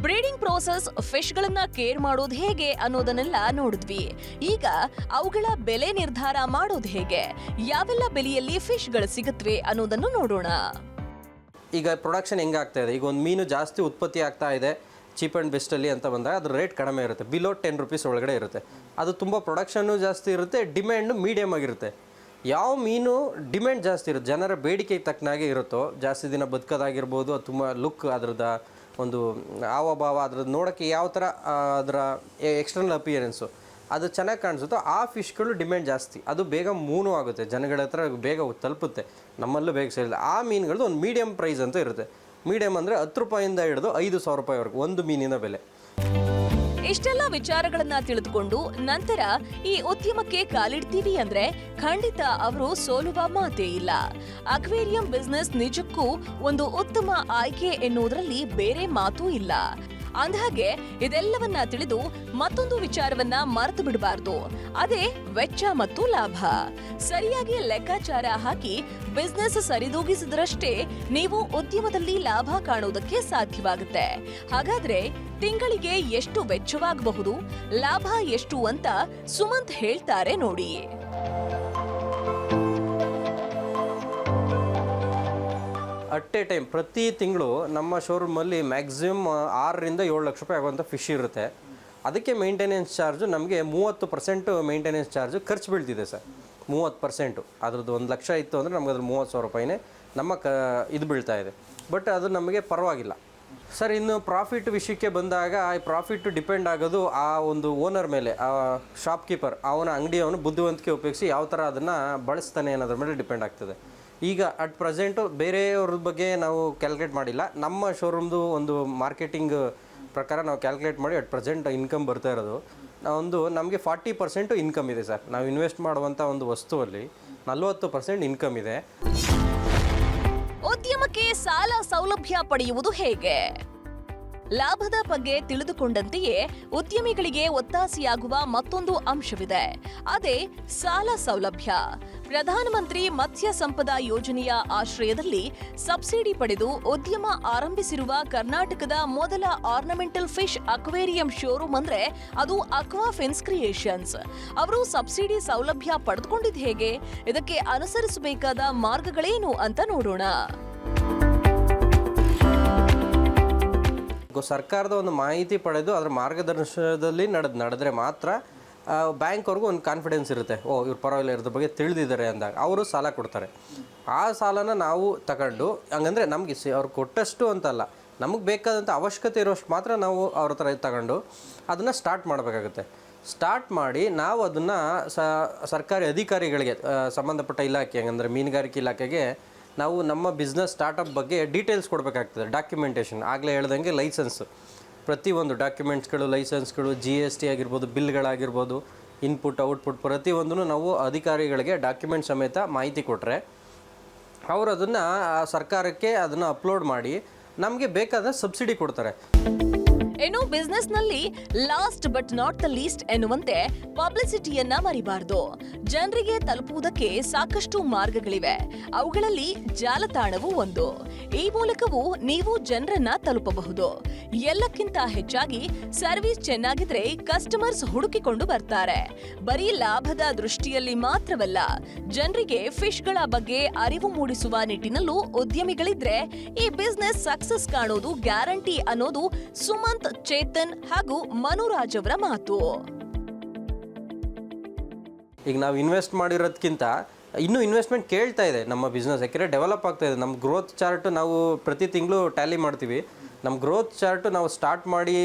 Speaker 5: ಬ್ರೀಡಿಂಗ್ ಪ್ರೋಸೆಸ್, ಫಿಶ್ಗಳನ್ನ ಕೇರ್ ಮಾಡೋದು ಹೇಗೆ ಅನ್ನೋದನ್ನೆಲ್ಲ ನೋಡಿದ್ವಿ. ಈಗ ಅವುಗಳ ಬೆಲೆ ನಿರ್ಧಾರ ಮಾಡೋದು ಹೇಗೆ, ಯಾವೆಲ್ಲ ಬೆಲೆಯಲ್ಲಿ ಫಿಶ್ಗಳು ಸಿಗುತ್ತವೆ ಅನ್ನೋದನ್ನು ನೋಡೋಣ.
Speaker 1: ಈಗ ಪ್ರೊಡಕ್ಷನ್ ಹೆಂಗಾಗ್ತಾ ಇದೆ, ಈಗ ಒಂದು ಮೀನು ಜಾಸ್ತಿ ಉತ್ಪತ್ತಿ ಆಗ್ತಾ ಇದೆ ಚೀಪ್ ಆ್ಯಂಡ್ ಬೆಸ್ಟಲ್ಲಿ ಅಂತ ಬಂದಾಗ ಅದ್ರ ರೇಟ್ ಕಡಿಮೆ ಇರುತ್ತೆ, ಬಿಲೋ 10 ರೂಪೀಸ್ ಒಳಗಡೆ ಇರುತ್ತೆ. ಅದು ತುಂಬ ಪ್ರೊಡಕ್ಷನ್ನು ಜಾಸ್ತಿ ಇರುತ್ತೆ, ಡಿಮ್ಯಾಂಡು ಮೀಡಿಯಮ್ ಆಗಿರುತ್ತೆ. ಯಾವ ಮೀನು ಡಿಮ್ಯಾಂಡ್ ಜಾಸ್ತಿ ಇರುತ್ತೆ, ಜನರ ಬೇಡಿಕೆಗೆ ತಕ್ಕನಾಗೆ ಇರುತ್ತೋ, ಜಾಸ್ತಿ ದಿನ ಬದುಕೋದಾಗಿರ್ಬೋದು, ಅದು ತುಂಬ ಲುಕ್ ಅದ್ರದ್ದು ಒಂದು ಹಾವಭಾವ ಅದ್ರದ್ದು ನೋಡೋಕ್ಕೆ ಯಾವ ಥರ ಅದರ ಎಕ್ಸ್ಟರ್ನಲ್ ಅಪಿಯರೆನ್ಸು ಅದು ಚೆನ್ನಾಗಿ ಕಾಣಿಸುತ್ತೋ ಆ ಫಿಶ್ಗಳು ಡಿಮ್ಯಾಂಡ್ ಜಾಸ್ತಿ, ಅದು ಬೇಗ ಮೂನು ಆಗುತ್ತೆ, ಜನಗಳ ಹತ್ರ ಬೇಗ ತಲುಪುತ್ತೆ, ನಮ್ಮಲ್ಲೂ ಬೇಗ ಸೇರಿಲ್ಲ. ಆ ಮೀನುಗಳದ್ದು ಒಂದು ಮೀಡಿಯಮ್ ಪ್ರೈಸ್ ಅಂತ ಇರುತ್ತೆ. ಮೀಡಿಯಮ್ ಅಂದರೆ 10 ರೂಪಾಯಿಂದ ಹಿಡಿದು 5,000 ರೂಪಾಯಿವರೆಗೂ ಒಂದು ಮೀನಿನ ಬೆಲೆ.
Speaker 5: ಇಷ್ಟೆಲ್ಲ ವಿಚಾರಗಳನ್ನ ತಿಳಿದುಕೊಂಡು ನಂತರ ಈ ಉದ್ಯಮಕ್ಕೆ ಕಾಲಿಡ್ತೀವಿ ಅಂದ್ರೆ ಖಂಡಿತ ಅವರು ಸೋಲುವ ಮಾತೇ ಇಲ್ಲ. ಅಕ್ವೇರಿಯಂ ಬಿಸ್ನೆಸ್ ನಿಜಕ್ಕೂ ಒಂದು ಉತ್ತಮ ಆಯ್ಕೆ ಎನ್ನುವುದರಲ್ಲಿ ಬೇರೆ ಮಾತೂ ಇಲ್ಲ. ಅಂದಹಾಗೆ ಇದೆಲ್ಲವನ್ನ ತಿಳಿದು ಮತ್ತೊಂದು ವಿಚಾರವನ್ನ ಮರೆತು ಬಿಡಬಾರ್ದು, ಅದೇ ವೆಚ್ಚ ಮತ್ತು ಲಾಭ. ಸರಿಯಾಗಿ ಲೆಕ್ಕಾಚಾರ ಹಾಕಿ ಬಿಸ್ನೆಸ್ ಸರಿದೂಗಿಸಿದ್ರಷ್ಟೇ ನೀವು ಉದ್ಯಮದಲ್ಲಿ ಲಾಭ ಕಾಣುವುದಕ್ಕೆ ಸಾಧ್ಯವಾಗುತ್ತೆ. ಹಾಗಾದ್ರೆ ತಿಂಗಳಿಗೆ ಎಷ್ಟು ವೆಚ್ಚವಾಗಬಹುದು, ಲಾಭ ಎಷ್ಟು ಅಂತ ಸುಮಂತ್ ಹೇಳ್ತಾರೆ ನೋಡಿ.
Speaker 1: ಅಟ್ ಎ ಟೈಮ್ ಪ್ರತಿ ತಿಂಗಳು ನಮ್ಮ ಶೋರೂಮಲ್ಲಿ ಮ್ಯಾಕ್ಸಿಮಮ್ 6-7 ಲಕ್ಷ ರೂಪಾಯಿ ಆಗುವಂಥ ಫಿಶ್ ಇರುತ್ತೆ. ಅದಕ್ಕೆ ಮೇಂಟೆನೆನ್ಸ್ ಚಾರ್ಜು ನಮಗೆ 30% ಮೇಂಟೆನೆನ್ಸ್ ಚಾರ್ಜು ಖರ್ಚು ಬೀಳ್ತಿದೆ ಸರ್. 30%, ಅದ್ರದ್ದು 1 ಲಕ್ಷ ಇತ್ತು ಅಂದರೆ ನಮಗೆ ಅದ್ರ 30,000 ರೂಪಾಯಿನೇ ನಮ್ಮ ಇದು ಬೀಳ್ತಾ ಇದೆ. ಬಟ್ ಅದು ನಮಗೆ ಪರವಾಗಿಲ್ಲ ಸರ್. ಇನ್ನು ಪ್ರಾಫಿಟ್ ವಿಷಯಕ್ಕೆ ಬಂದಾಗ ಈ ಪ್ರಾಫಿಟ್ ಡಿಪೆಂಡ್ ಆಗೋದು ಆ ಒಂದು ಓನರ್ ಮೇಲೆ, ಆ ಶಾಪ್ಕೀಪರ್, ಅವನ ಅಂಗಡಿಯವನು ಬುದ್ಧಿವಂತಿಕೆ ಉಪಯೋಗಿಸಿ ಯಾವ ಥರ ಅದನ್ನು ಬಳಸ್ತಾನೆ ಅನ್ನೋದ್ರ ಮೇಲೆ ಡಿಪೆಂಡ್ ಆಗ್ತದೆ. ಈಗ ಅಟ್ ಪ್ರೆಸೆಂಟು ಬೇರೆಯವ್ರ ಬಗ್ಗೆ ನಾವು ಕ್ಯಾಲ್ಕುಲೇಟ್ ಮಾಡಿಲ್ಲ. ನಮ್ಮ ಶೋರೂಮ್ದು ಒಂದು ಮಾರ್ಕೆಟಿಂಗ್ ಪ್ರಕಾರ ನಾವು ಕ್ಯಾಲ್ಕುಲೇಟ್ ಮಾಡಿ ಅಟ್ ಪ್ರೆಸೆಂಟ್ ಇನ್ಕಮ್ ಬರ್ತಾ ಇರೋದು ನಮಗೆ 40% ಇನ್ಕಮ್ ಇದೆ ಸರ್. ನಾವು ಇನ್ವೆಸ್ಟ್ ಮಾಡುವಂಥ ಒಂದು ವಸ್ತುವಲ್ಲಿ 40% ಇನ್ಕಮ್ ಇದೆ.
Speaker 5: ಉದ್ಯಮಕ್ಕೆ ಸಾಲ ಸೌಲಭ್ಯ ಪಡೆಯುವುದು ಹೇಗೆ? ಲಾಭದ ಬಗ್ಗೆ ತಿಳಿದುಕೊಂಡಂತೆಯೇ ಉದ್ಯಮಿಗಳಿಗೆ ಒತ್ತಾಸೆಯಾಗುವ ಮತ್ತೊಂದು ಅಂಶವಿದೆ, ಅದೇ ಸಾಲ ಸೌಲಭ್ಯ. ಪ್ರಧಾನಮಂತ್ರಿ ಮತ್ಸ್ಯ ಸಂಪದಾ ಯೋಜನೆಯ ಆಶ್ರಯದಲ್ಲಿ ಸಬ್ಸಿಡಿ ಪಡೆದು ಉದ್ಯಮ ಆರಂಭಿಸಿರುವ ಕರ್ನಾಟಕದ ಮೊದಲ ಆರ್ನಮೆಂಟಲ್ ಫಿಶ್ ಅಕ್ವೇರಿಯಂ ಶೋರೂಮ್ ಅಂದ್ರೆ ಅದು ಅಕ್ವಾಫಿನ್ಸ್ ಕ್ರಿಯೇಷನ್ಸ್. ಅವರು ಸಬ್ಸಿಡಿ ಸೌಲಭ್ಯ ಪಡೆದುಕೊಂಡಿದ್ದು ಹೇಗೆ? ಇದಕ್ಕೆ ಅನುಸರಿಸಬೇಕಾದ ಮಾರ್ಗಗಳೇನು ಅಂತ ನೋಡೋಣ.
Speaker 1: ಸರ್ಕಾರದ ಒಂದು ಮಾಹಿತಿ ಪಡೆದು ಅದರ ಮಾರ್ಗದರ್ಶನದಲ್ಲಿ ನಡೆದ್ರೆ ಮಾತ್ರ ಬ್ಯಾಂಕ್ವ್ರಿಗೂ ಒಂದು ಕಾನ್ಫಿಡೆನ್ಸ್ ಇರುತ್ತೆ, ಇವ್ರು ಪರವಾಗಿಲ್ಲ ಇದ್ರ ಬಗ್ಗೆ ತಿಳಿದಿದ್ದಾರೆ ಅಂದಾಗ ಅವರು ಸಾಲ ಕೊಡ್ತಾರೆ. ಆ ಸಾಲನ ನಾವು ತಗೊಂಡು ಹಂಗಂದರೆ ನಮಗೆ ಅವ್ರು ಕೊಟ್ಟಷ್ಟು ಅಂತಲ್ಲ, ನಮಗೆ ಬೇಕಾದಂಥ ಅವಶ್ಯಕತೆ ಇರೋಷ್ಟು ಮಾತ್ರ ನಾವು ಅವ್ರ ಹತ್ರ ತಗೊಂಡು ಅದನ್ನು ಸ್ಟಾರ್ಟ್ ಮಾಡಬೇಕಾಗುತ್ತೆ. ಸ್ಟಾರ್ಟ್ ಮಾಡಿ ನಾವು ಅದನ್ನು ಸರ್ಕಾರಿ ಅಧಿಕಾರಿಗಳಿಗೆ ಸಂಬಂಧಪಟ್ಟ ಇಲಾಖೆ, ಹಂಗಂದರೆ ಮೀನುಗಾರಿಕೆ ಇಲಾಖೆಗೆ ನಾವು ನಮ್ಮ ಬಿಸ್ನೆಸ್ ಸ್ಟಾರ್ಟಪ್ ಬಗ್ಗೆ ಡೀಟೇಲ್ಸ್ ಕೊಡಬೇಕಾಗ್ತದೆ. ಡಾಕ್ಯುಮೆಂಟೇಷನ್ ಆಗಲೇ ಹೇಳ್ದಂಗೆ ಲೈಸೆನ್ಸು, ಪ್ರತಿಯೊಂದು ಡಾಕ್ಯುಮೆಂಟ್ಸ್ಗಳು, ಲೈಸೆನ್ಸ್ಗಳು, GST ಆಗಿರ್ಬೋದು, ಬಿಲ್ಗಳಾಗಿರ್ಬೋದು, ಇನ್ಪುಟ್ ಔಟ್ಪುಟ್ ಪ್ರತಿಯೊಂದನ್ನು ನಾವು ಅಧಿಕಾರಿಗಳಿಗೆ ಡಾಕ್ಯುಮೆಂಟ್ ಸಮೇತ ಮಾಹಿತಿ ಕೊಟ್ಟರೆ ಅವರು ಅದನ್ನು ಸರ್ಕಾರಕ್ಕೆ ಅದನ್ನು ಅಪ್ಲೋಡ್ ಮಾಡಿ ನಮಗೆ ಬೇಕಾದ ಸಬ್ಸಿಡಿ ಕೊಡ್ತಾರೆ.
Speaker 5: ಇನ್ನು ಬಿಸ್ನೆಸ್ನಲ್ಲಿ last but not the least ಎನ್ನುವಂತೆ ಪಬ್ಲಿಸಿಟಿಯನ್ನ ಮರಿಬಾರದು. ಜನರಿಗೆ ತಲುಪುವುದಕ್ಕೆ ಸಾಕಷ್ಟು ಮಾರ್ಗಗಳಿವೆ, ಅವುಗಳಲ್ಲಿ ಜಾಲತಾಣವೂ ಒಂದು. ಈ ಮೂಲಕವೂ ನೀವು ಜನರನ್ನ ತಲುಪಬಹುದು. ಎಲ್ಲಕ್ಕಿಂತ ಹೆಚ್ಚಾಗಿ ಸರ್ವಿಸ್ ಚೆನ್ನಾಗಿದ್ರೆ ಕಸ್ಟಮರ್ಸ್ ಹುಡುಕಿಕೊಂಡು ಬರ್ತಾರೆ. ಬರೀ ಲಾಭದ ದೃಷ್ಟಿಯಲ್ಲಿ ಮಾತ್ರವಲ್ಲ, ಜನರಿಗೆ ಫಿಶ್ಗಳ ಬಗ್ಗೆ ಅರಿವು ಮೂಡಿಸುವ ನಿಟ್ಟಿನಲ್ಲೂ ಉದ್ಯಮಿಗಳಿದ್ರೆ ಈ ಬಿಸ್ನೆಸ್ ಸಕ್ಸಸ್ ಕಾಣೋದು ಗ್ಯಾರಂಟಿ ಅನ್ನೋದು ಸುಮಂತ್, ಚೇತನ್ ಹಾಗೂ ಮನುರಾಜ್ ಅವರ ಮಾತು.
Speaker 1: ಈಗ ನಾವು ಇನ್ವೆಸ್ಟ್ ಮಾಡಿರೋದಕ್ಕಿಂತ ಇನ್ನೂ ಇನ್ವೆಸ್ಟ್ಮೆಂಟ್ ಕೇಳ್ತಾ ಇದೆ ನಮ್ಮ ಬಿಸ್ನೆಸ್, ಯಾಕೆಂದರೆ ಡೆವಲಪ್ ಆಗ್ತಾ ಇದೆ. ನಮ್ಮ ಗ್ರೋತ್ ಚಾರ್ಟ್ ನಾವು ಪ್ರತಿ ತಿಂಗಳು ಟ್ಯಾಲಿ ಮಾಡ್ತೀವಿ. ನಮ್ಮ ಗ್ರೋತ್ ಚಾರ್ಟ್ ನಾವು ಸ್ಟಾರ್ಟ್ ಮಾಡಿ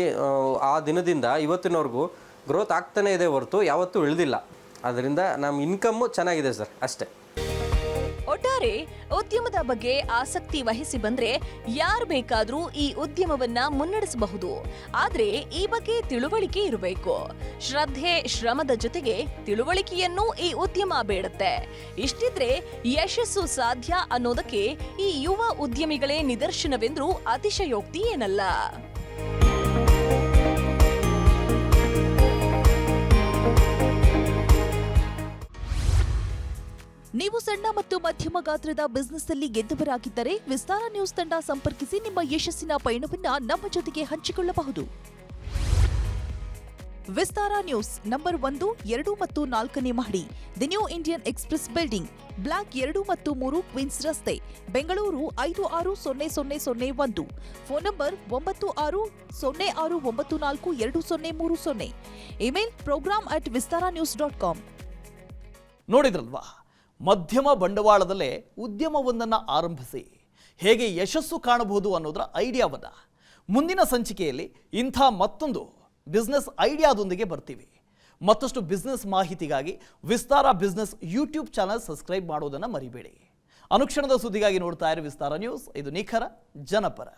Speaker 1: ಆ ದಿನದಿಂದ ಇವತ್ತಿನವರೆಗೂ ಗ್ರೋತ್ ಆಗ್ತಾನೇ ಇದೆ ಹೊರತು ಯಾವತ್ತೂ ಇಳಿದಿಲ್ಲ. ಅದರಿಂದ ನಮ್ಮ ಇನ್ಕಮ್ಮು ಚೆನ್ನಾಗಿದೆ ಸರ್, ಅಷ್ಟೇ.
Speaker 5: ಒಟ್ಟಾರೆ ಉದ್ಯಮದ ಬಗ್ಗೆ ಆಸಕ್ತಿ ವಹಿಸಿ ಬಂದ್ರೆ ಯಾರು ಬೇಕಾದ್ರೂ ಈ ಉದ್ಯಮವನ್ನ ಮುನ್ನಡೆಸಬಹುದು. ಆದ್ರೆ ಈ ಬಗ್ಗೆ ತಿಳುವಳಿಕೆ ಇರಬೇಕು. ಶ್ರದ್ಧೆ, ಶ್ರಮದ ಜೊತೆಗೆ ತಿಳುವಳಿಕೆಯನ್ನು ಈ ಉದ್ಯಮ ಬೇಡುತ್ತೆ. ಇಷ್ಟಿದ್ರೆ ಯಶಸ್ಸು ಸಾಧ್ಯ ಅನ್ನೋದಕ್ಕೆ ಈ ಯುವ ಉದ್ಯಮಿಗಳೇ ನಿದರ್ಶನವೆಂದ್ರೂ ಅತಿಶಯೋಕ್ತಿ ಏನಲ್ಲ.
Speaker 6: ನೀವು ಸಣ್ಣ ಮತ್ತು ಮಧ್ಯಮ ಗಾತ್ರದ ಬಿಸ್ನೆಸ್ ಅಲ್ಲಿ ಗೆದ್ದವರಾಗಿದ್ದರೆ ವಿಸ್ತಾರ ನ್ಯೂಸ್ ತಂಡ ಸಂಪರ್ಕಿಸಿ ನಿಮ್ಮ ಯಶಸ್ಸಿನ ಪಯಣವನ್ನ ನಮ್ಮ ಜೊತೆಗೆ ಹಂಚಿಕೊಳ್ಳಬಹುದು. ವಿಸ್ತಾರ ನ್ಯೂಸ್ ನಂಬರ್ 1, 2 ಮತ್ತು 4ನೇ ಮಹಡಿ, the New Indian Express building, block 2 ಮತ್ತು 3, ಕ್ವೀನ್ಸ್ ರಸ್ತೆ, Bengaluru 560001. Phone number 9606942030. Email program@vistaranews.com.
Speaker 4: ನೋಡಿದ್ರಲ್ವಾ, ಮಧ್ಯಮ ಬಂಡವಾಳದಲ್ಲೇ ಉದ್ಯಮವೊಂದನ್ನು ಆರಂಭಿಸಿ ಹೇಗೆ ಯಶಸ್ಸು ಕಾಣಬಹುದು ಅನ್ನೋದರ ಐಡಿಯಾವನ್ನು ಮುಂದಿನ ಸಂಚಿಕೆಯಲ್ಲಿ ಇಂಥ ಮತ್ತೊಂದು ಬಿಸ್ನೆಸ್ ಐಡಿಯಾದೊಂದಿಗೆ ಬರ್ತೀವಿ. ಮತ್ತಷ್ಟು ಬಿಸ್ನೆಸ್ ಮಾಹಿತಿಗಾಗಿ ವಿಸ್ತಾರ ಬಿಸ್ನೆಸ್ ಯೂಟ್ಯೂಬ್ ಚಾನಲ್ ಸಬ್ಸ್ಕ್ರೈಬ್ ಮಾಡೋದನ್ನು ಮರಿಬೇಡಿ. ಅನುಕ್ಷಣದ ಸುದ್ದಿಗಾಗಿ ನೋಡ್ತಾ ಇರಿ ವಿಸ್ತಾರ ನ್ಯೂಸ್. ಇದು ನಿಖರ ಜನಪರ.